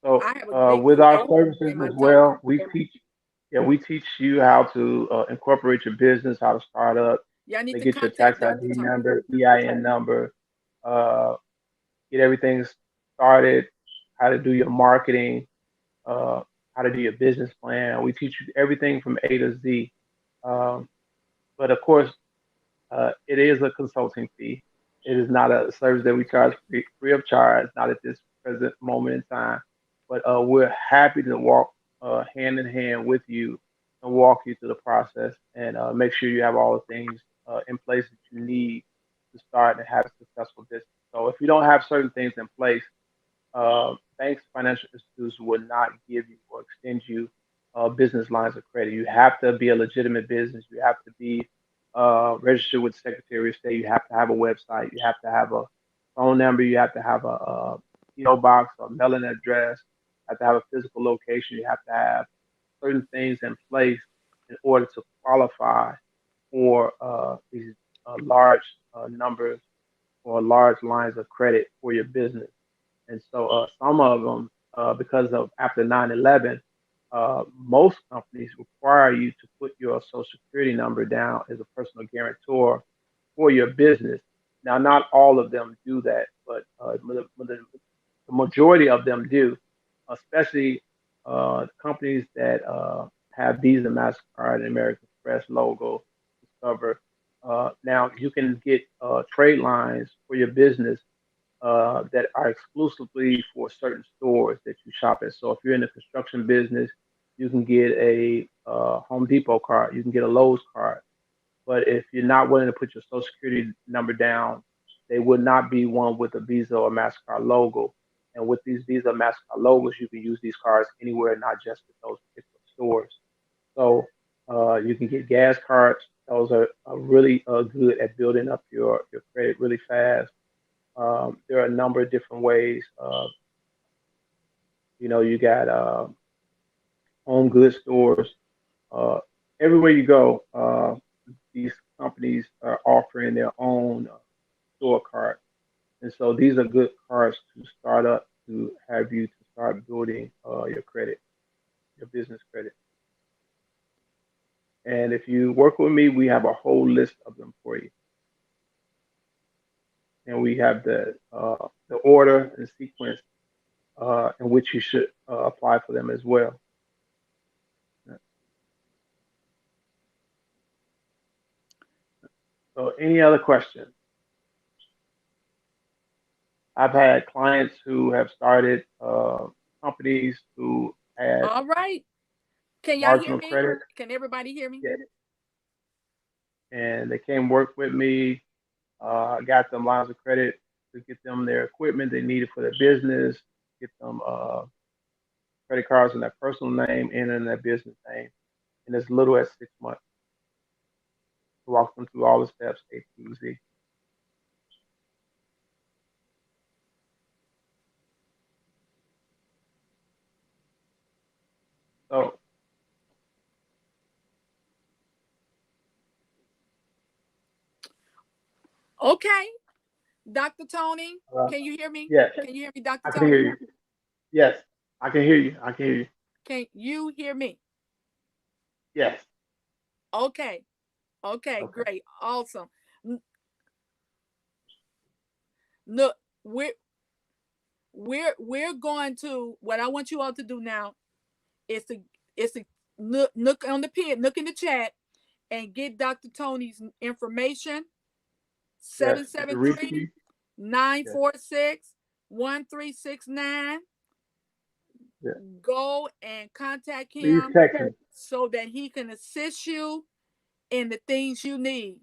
So I have a big with our file services in my as top. well, we teach you how to incorporate your business, how to start up, Y'all how need to to get your contact tax Dr. ID Tony. number, EIN number, uh, get everything started, how to do your marketing, uh, how to do your business plan. We teach you everything from A to Z. Um, But of course, it is a consulting fee. It is not a service that we charge free of charge, not at this present moment in time. But we're happy to walk hand in hand with you and walk you through the process and make sure you have all the things in place that you need to start and have a successful business. So if you don't have certain things in place, banks, financial institutions will not give you or extend you business lines of credit. You have to be a legitimate business. You have to be registered with the Secretary of State. You have to have a website. You have to have a phone number. You have to have a PO box or mailing address. You have to have a physical location. You have to have certain things in place in order to qualify for these large numbers or large lines of credit for your business. And so some of them, because of after 9/11, most companies require you to put your social security number down as a personal guarantor for your business. Now, not all of them do that, but the majority of them do, especially companies that have Visa, MasterCard, and American Express logo, Discover. Now, you can get trade lines for your business that are exclusively for certain stores that you shop at. So if you're in the construction business, you can get a Home Depot card, you can get a Lowe's card. But if you're not willing to put your Social Security number down, they would not be one with a Visa or Mastercard logo. And with these Visa Mastercard logos, you can use these cards anywhere, not just at those particular stores. So you can get gas cards. Those are really good at building up your credit really fast. There are a number of different ways. You got home goods stores. Uh, Everywhere you go, these companies are offering their own store cards. And so these are good cards to start up to have you to start building your credit, your business credit. And if you work with me, we have a whole list of them for you. And we have the order and sequence in which you should apply for them as well. So, any other questions? I've had clients who have started companies who had All right. Can y'all hear marginal me? credit, Can everybody hear me? yeah, and they came work with me. I got them lines of credit to get them their equipment they needed for their business, get them credit cards in their personal name and in their business name in as little as 6 months. To walk them through all the steps A to Z. So, Okay. Dr. Tony, uh, can you hear me? yes, Can you hear me, Dr. I can hear Tony? you. Yes, I can hear you. I can hear you. Can you hear me? Yes. Okay. Okay, Okay. great. Awesome. Look, we're going to what I want you all to do now is to look on the pen, look in the chat and get Dr. Tony's information. Yes. You can reach 773 me. nine Yes. four six 1369. Yes. Go and contact Please him text me. so that he can assist you in the things you need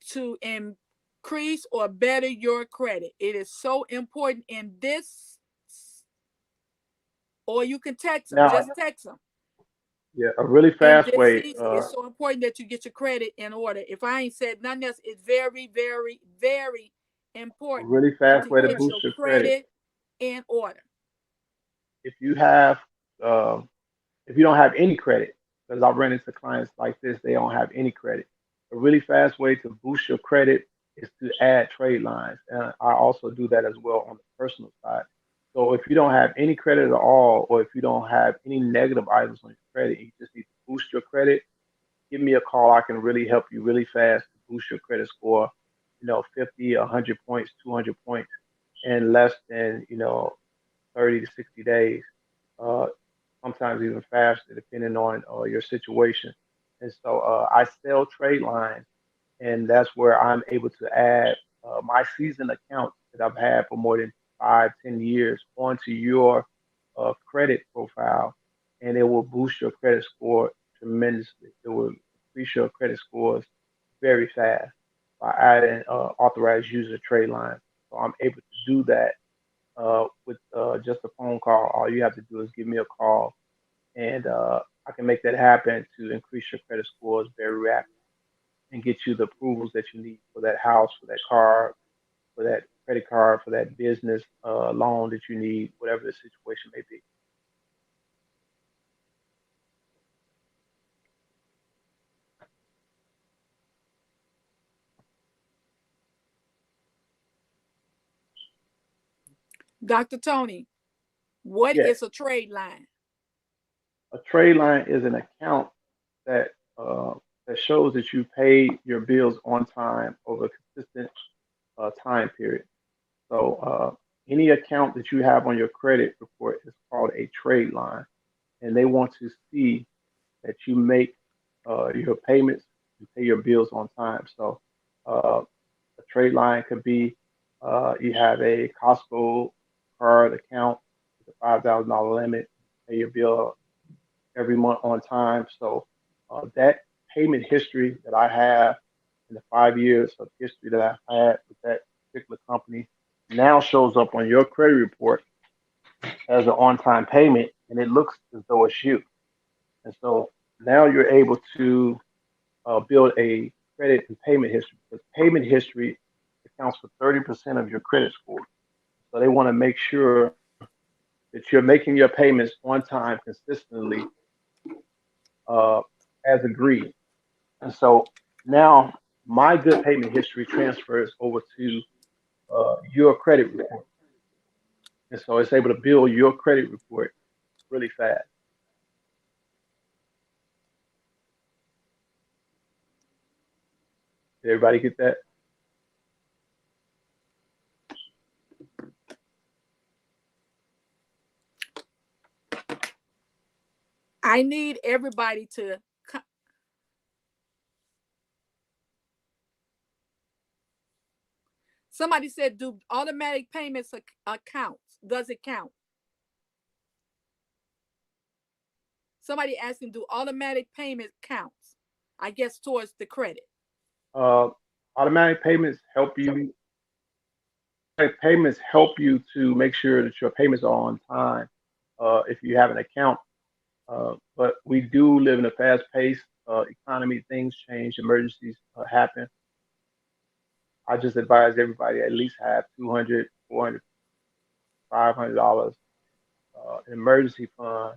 to increase or better your credit. It is so important in this, or you can text them. Now, Just text them. yeah, a really In fast this way. season, it's so important that you get your credit in order. If I ain't said nothing else, it's very, very, very A important really fast to way to get boost your your credit. credit in order. If you have, uh, if you don't have any credit, because I've run into clients like this, they don't have any credit. A really fast way to boost your credit is to add trade lines, and I also do that as well on the personal side. So if you don't have any credit at all, or if you don't have any negative items on your credit, you just need to boost your credit. Give me a call. I can really help you really fast to boost your credit score. 50, 100 points, 200 points in less than 30 to 60 days. Uh, Sometimes even faster, depending on your situation. And so I sell trade lines, and that's where I'm able to add my season accounts that I've had for more than 5, 10 years onto your credit profile, and it will boost your credit score tremendously. It will increase your credit scores very fast by adding authorized user trade lines. So I'm able to do that with just a phone call. All you have to do is give me a call, and I can make that happen to increase your credit scores very rapidly and get you the approvals that you need for that house, for that car, for that credit card, for that business loan that you need, whatever the situation may be. Dr. Tony, what Yes, is a trade line? a trade line is an account that uh, that shows that you pay your bills on time over a consistent time period. So any account that you have on your credit report is called a trade line, and they want to see that you make your payments, you pay your bills on time. So a trade line could be you have a Costco card account with a $5,000 limit, pay your bill every month on time. So that payment history that I have in the 5 years of history that I've had with that particular company now shows up on your credit report as an on-time payment, and it looks as though it's you. And so now you're able to build a credit and payment history, because payment history accounts for 30% of your credit score. So they want to make sure that you're making your payments on time consistently uh, as agreed. And so now my good payment history transfers over to your credit report. And so it's able to build your credit report really fast. Did everybody get that? I need everybody to. Somebody said, do automatic payments accounts? Does it count? Somebody asking, do automatic payment counts? I guess towards the credit. Uh, automatic payments help you. Payments help you to make sure that your payments are on time. If you have an account, but we do live in a fast-paced economy. Things change, emergencies happen. I just advise everybody at least have 200, 400, $500 an emergency fund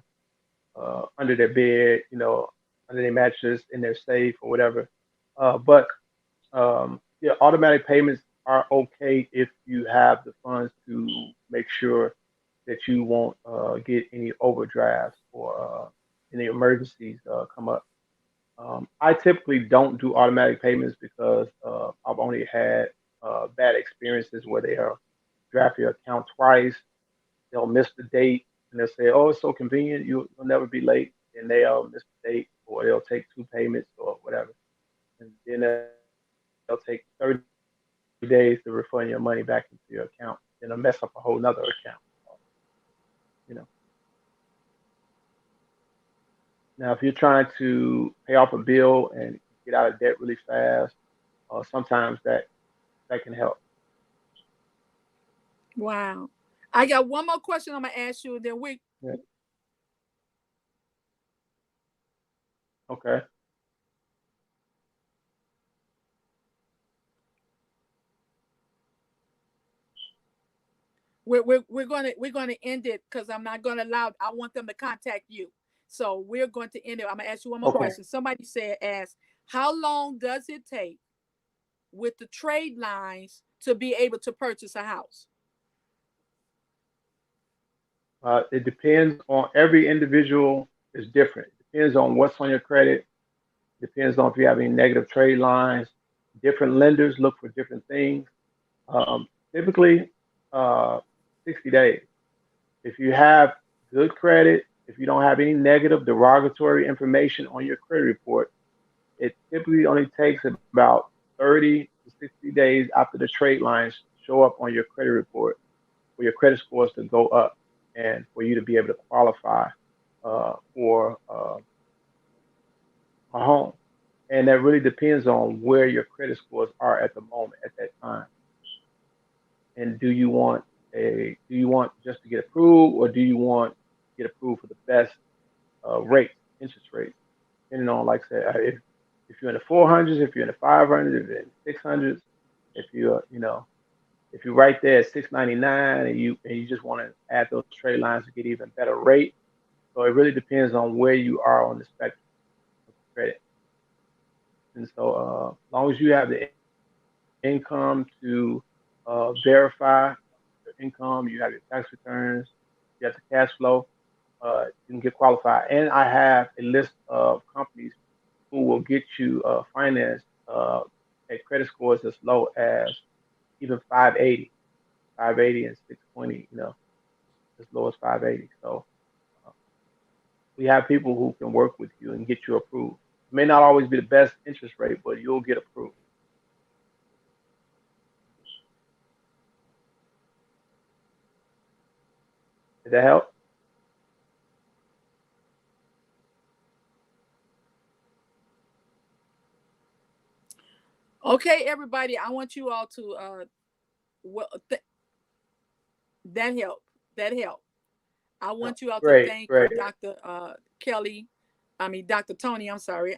under their bed, under their mattress, in their safe or whatever. But yeah, automatic payments are okay if you have the funds to make sure that you won't get any overdrafts or any emergencies come up. I typically don't do automatic payments because I've only had bad experiences where they'll draft your account twice. They'll miss the date and they'll say, "Oh, it's so convenient. You'll never be late." And they'll miss the date, or they'll take two payments or whatever, and then they'll take 30 days to refund your money back into your account. Then they'll mess up a whole nother account. You know. Now, if you're trying to pay off a bill and get out of debt really fast, sometimes that can help. Wow. I got one more question I'm gonna ask you, and then Yeah. Okay. we're gonna end it because I'm not gonna allow. I want them to contact you, so we're going to end it. I'm gonna ask you one more Okay. question. Somebody said, "Ask how long does it take with the trade lines to be able to purchase a house?" It depends on every individual is different. It depends on what's on your credit. Depends on if you have any negative trade lines. Different lenders look for different things. Typically, uh, 60 days. If you have good credit, if you don't have any negative derogatory information on your credit report, It typically only takes about 30 to 60 days after the trade lines show up on your credit report for your credit scores to go up and for you to be able to qualify for a home. And that really depends on where your credit scores are at the moment at that time. And do you want just to get approved, or do you want to get approved for the best rates, interest rates, depending on, like I said, if you're in the 400s, if you're in the 500s, if you're in the 600s, if you're, if you're right there at 699, and you just want to add those trade lines to get even better rate. So it really depends on where you are on the spectrum of credit. And so, as long as you have the income to verify your income, you have your tax returns, you have the cash flow, you can get qualified. And I have a list of companies who will get you financed at credit scores as low as even 580 and 620, as low as 580. So uh, we have people who can work with you and get you approved. It may not always be the best interest rate, but you'll get approved. Did that help? Okay, everybody, I want you all to well that helped. That helped. I want you all to Great, thank great. Dr. Kelly. I mean, Dr. Tony. I'm sorry.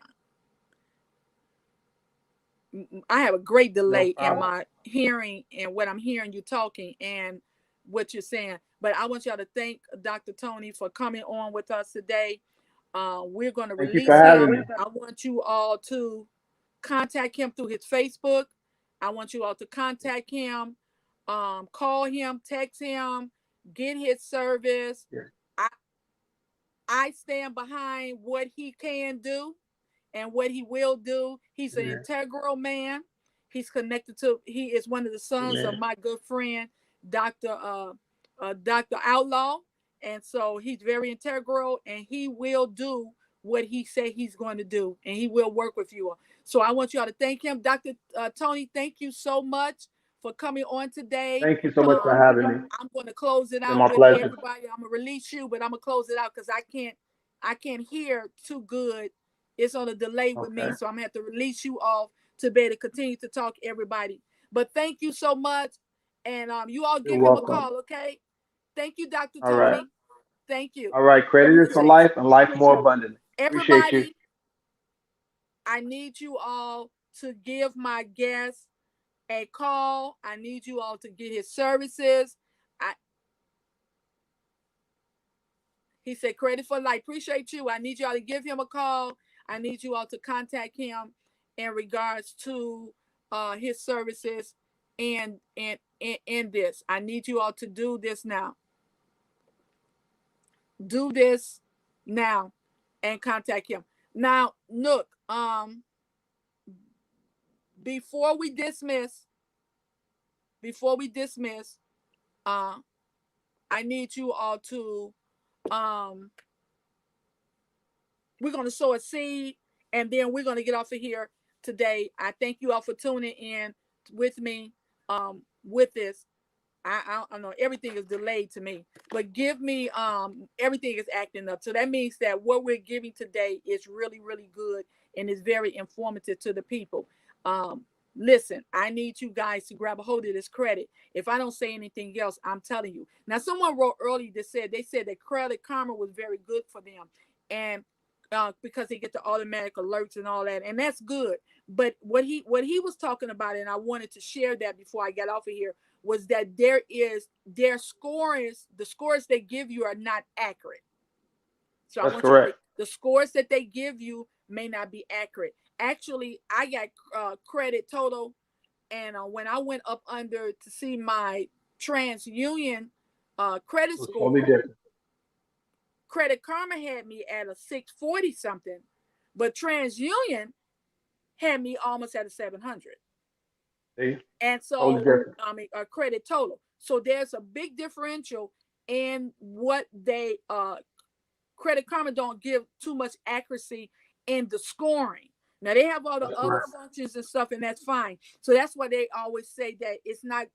I have a great No delay in problem. my hearing and what I'm hearing you talking and what you're saying. But I want y'all to thank Dr. Tony for coming on with us today. We're going to Thank you for release having him. me. I want you all to contact him through his Facebook. I want you all to contact him, call him, text him, get his service. Yes, I, I stand behind what he can do and what he will do. He's an amen, integral man. He is one of the sons of amen. my good friend, Dr. Outlaw. And so he's very integral and he will do what he said he's going to do and he will work with you. So I want you all to thank him. Dr. Tony, thank you so much for coming on today. Thank you so much for Um, having me. I'm going to close it It's been out my with pleasure. everybody. I'm gonna release you, but I'm gonna close it out because I can't hear too good. It's on a delay with me, Okay. so I'm gonna have to release you off to be able to continue to talk to everybody. But thank you so much, and you all You're give him a welcome. call, okay? Thank you, Dr. All right. Tony. Thank you. All right. Credit is for Appreciate life you. and life more abundantly. Appreciate you. Everybody, I need you all to give my guest a call. I need you all to get his services. I He said, credit for life. Appreciate you. I need y'all to give him a call. I need you all to contact him in regards to his services and this. I need you all to do this now. Do this now and contact him. Now, look, before we dismiss, before we dismiss, uh, I need you all to um we're going to sow a seed and then we're going to get off of here today. I thank you all for tuning in with me with this. I know everything is delayed to me, but give me everything is acting up. So that means that what we're giving today is really, really good and is very informative to the people. Um, Listen, I need you guys to grab a hold of this credit. If I don't say anything else, I'm telling you. Now, someone wrote early that said they said that Credit Karma was very good for them, and because they get the automatic alerts and all that, and that's good. But what he was talking about, and I wanted to share that before I got off of here, was that their scores, the scores they give you are not accurate. So I That's want you to, correct. the scores that they give you may not be accurate. Actually, I got credit total, and when I went up under to see my TransUnion credit It was totally score, different. Credit Karma had me at a 640 something, but TransUnion had me almost at a 700. See? And Totally so different. I mean a credit total. So there's a big differential in what they Credit Karma don't give too much accuracy in the scoring. Now they have all the That's other right. functions and stuff, and that's fine. So that's why they always say that it's not.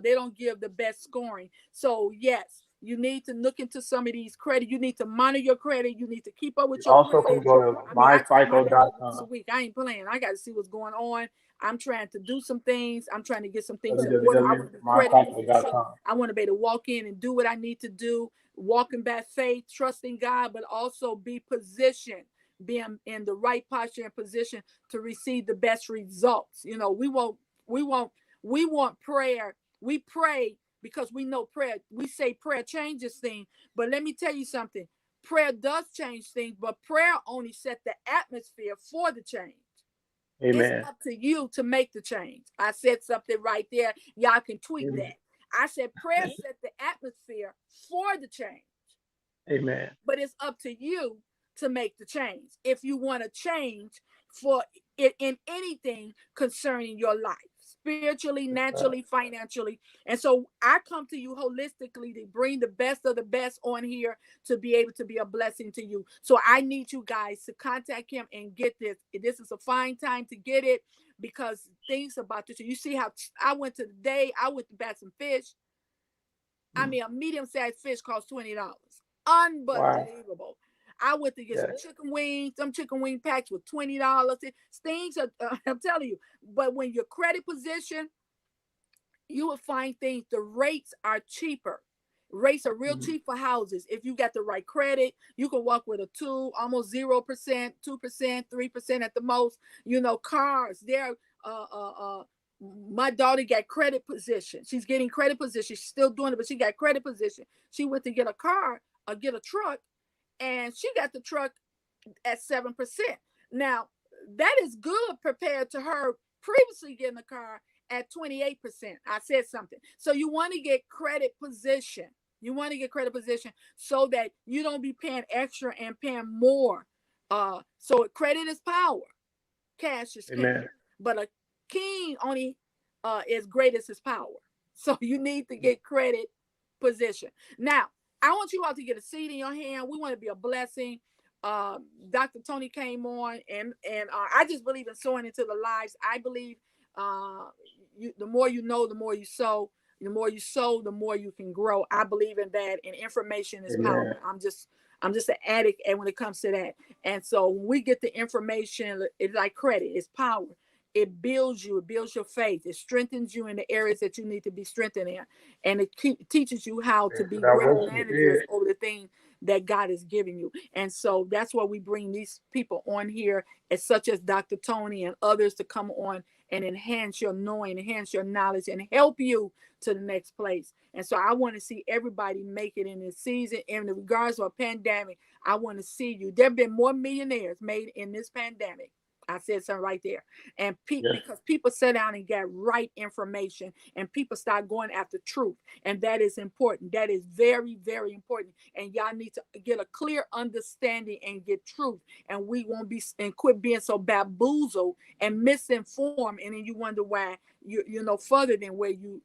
They don't give the best scoring. So yes, you need to look into some of these credit. You need to monitor your credit. You need to keep up You with your also can credit. go to I mean, I check my credit once a myfico.com. week. I ain't playing. I got to see what's going on. I'm trying to do some things. I'm trying to get some things in order. I want to be credit position. www.myfico.com. I want to be able to walk in and do what I need to do, walking by faith, trusting God, but also be positioned, being in the right posture and position to receive the best results. You know, we won't, we want prayer. We pray because we know prayer. We say prayer changes things, but let me tell you something. Prayer does change things, but prayer only set the atmosphere for the change. It's Amen. up to you to make the change. I said something right there. Y'all can tweet Amen. that. I said prayer set the atmosphere for the change, Amen. but it's up to you to make the change. If you want to change for it in anything concerning your life, spiritually, That's right. naturally, financially. And so I come to you holistically to bring the best of the best on here to be able to be a blessing to you. So I need you guys to contact him and get this. This is a fine time to get it because things about this. You see how I went to the day, I went to bat some fish. I Mm. mean, a medium-sized fish costs $20. Wow. Unbelievable. I went to get some Yes. chicken wings. Some chicken wing packs with $20. Things are, I'm telling you. But when your credit position, you will find things. The rates are cheaper. Rates are real Mm. cheap for houses. If you got the right credit, you can walk with a two, almost 0%, 2%, 3% at the most. You know, cars. They're my daughter got credit position. She's getting credit position. She's still doing it, but she got credit position. She went to get a car or get a truck, and she got the truck at 7%. Now, that is good compared to her previously getting a car at 28%. I said something. So you want to get credit position. You want to get credit position so that you don't be paying extra and paying more. So credit is power, cash is king. Amen. But a king only is great as his power. So you need to get credit position. Now, I want you all to get a seed in your hand. We want to be a blessing. Dr. Tony came on, and I just believe in sowing into the lives. I believe the more you know, the more you sow. The more you sow, the more you can grow. I believe in that, and information is power. Amen. I'm just an addict, and when it comes to that, and so when we get the information, it's like credit, it's power. It builds you, it builds your faith, it strengthens you in the areas that you need to be strengthened in, and it teaches you how to Yes, be without great works is managers dead. over the thing that God is giving you. And so that's why we bring these people on here, as such as Dr. Tony and others, to come on and enhance your knowing, enhance your knowledge, and help you to the next place. And so I want to see everybody make it in this season. In regards to a pandemic, I want to see you. There have been more millionaires made in this pandemic. I said something right there. And Yes. because people sat down and got right information, and people start going after truth. And that is important. That is very, very important. And y'all need to get a clear understanding and get truth. And we won't be, and quit being so bamboozled and misinformed. And then you wonder why you're no further than where you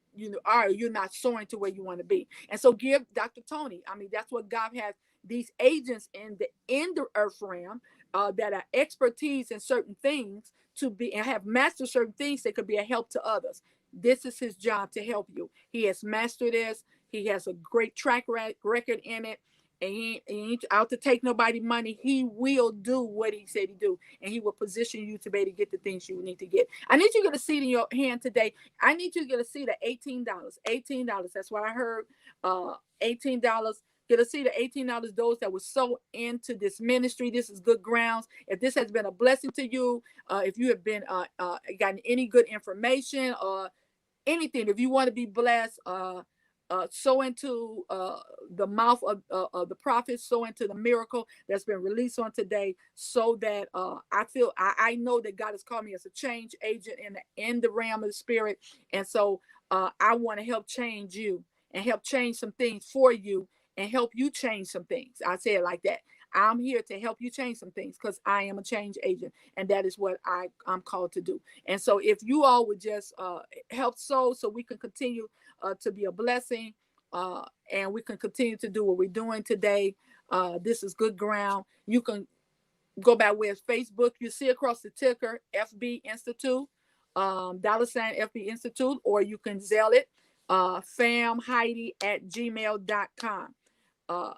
are. You're not soaring to where you want to be. And so give Dr. Tony. I mean, that's what God has these agents in the earth realm that are expertise in certain things to be and have mastered certain things that could be a help to others. This is his job to help you. He has mastered this. He has a great track record in it. And he ain't out to take nobody money. He will do what he said he do. And he will position you to be able to get the things you need to get. I need you to get a seed in your hand today. I need you to get a seed of $18. $18. That's what I heard. $18. Get a seed of $18. Those that were so into this ministry. This is good grounds. If this has been a blessing to you, if you have been gotten any good information or anything, if you want to be blessed, sow into the mouth of the prophet, sow into the miracle that's been released on today, so that I know that God has called me as a change agent in the realm of the spirit. And so I want to help change you and help change some things for you and help you change some things. I say it like that. I'm here to help you change some things because I am a change agent, and that is what I'm called to do. And so if you all would just help so we can continue to be a blessing, and we can continue to do what we're doing today. This is good ground. You can go by way of Facebook. You see across the ticker FB Institute, $ FB Institute, or you can Zelle it, famheidi@gmail.com. Uh,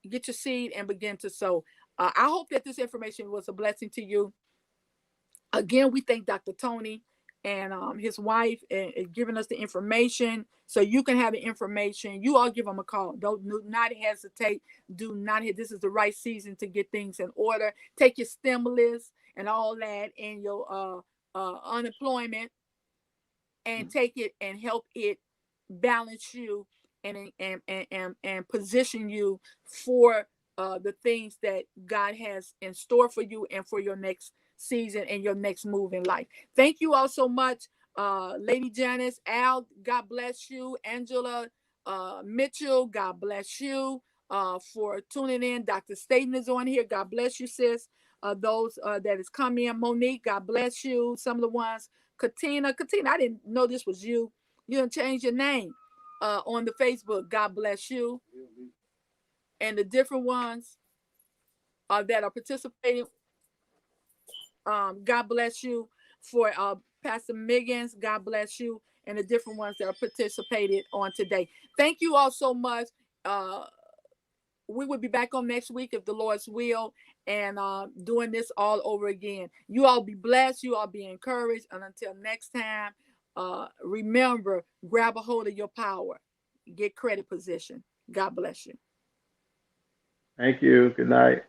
get your seed and begin to sow. I hope that this information was a blessing to you. Again, we thank Dr. Tony and his wife and giving us the information so you can have the information. You all give them a call. Don't do not hesitate. Do not hit. This is the right season to get things in order. Take your stimulus and all that and your unemployment and take it and help it balance you and position you for the things that God has in store for you and for your next season and your next move in life. Thank you all so much, Lady Janice, Al, God bless you, Angela, Mitchell, God bless you for tuning in. Dr. Staten is on here. God bless you, sis. Those that has come in, Monique, God bless you. Some of the ones, Katina, I didn't know this was you. You didn't change your name on the Facebook. God bless you. And the different ones that are participating. God bless you for Pastor Miggins. God bless you. And the different ones that are participated on today. Thank you all so much. We will be back on next week if the Lord's will, and doing this all over again. You all be blessed. You all be encouraged. And until next time, remember, grab a hold of your power. Get credit position. God bless you. Thank you. Good night.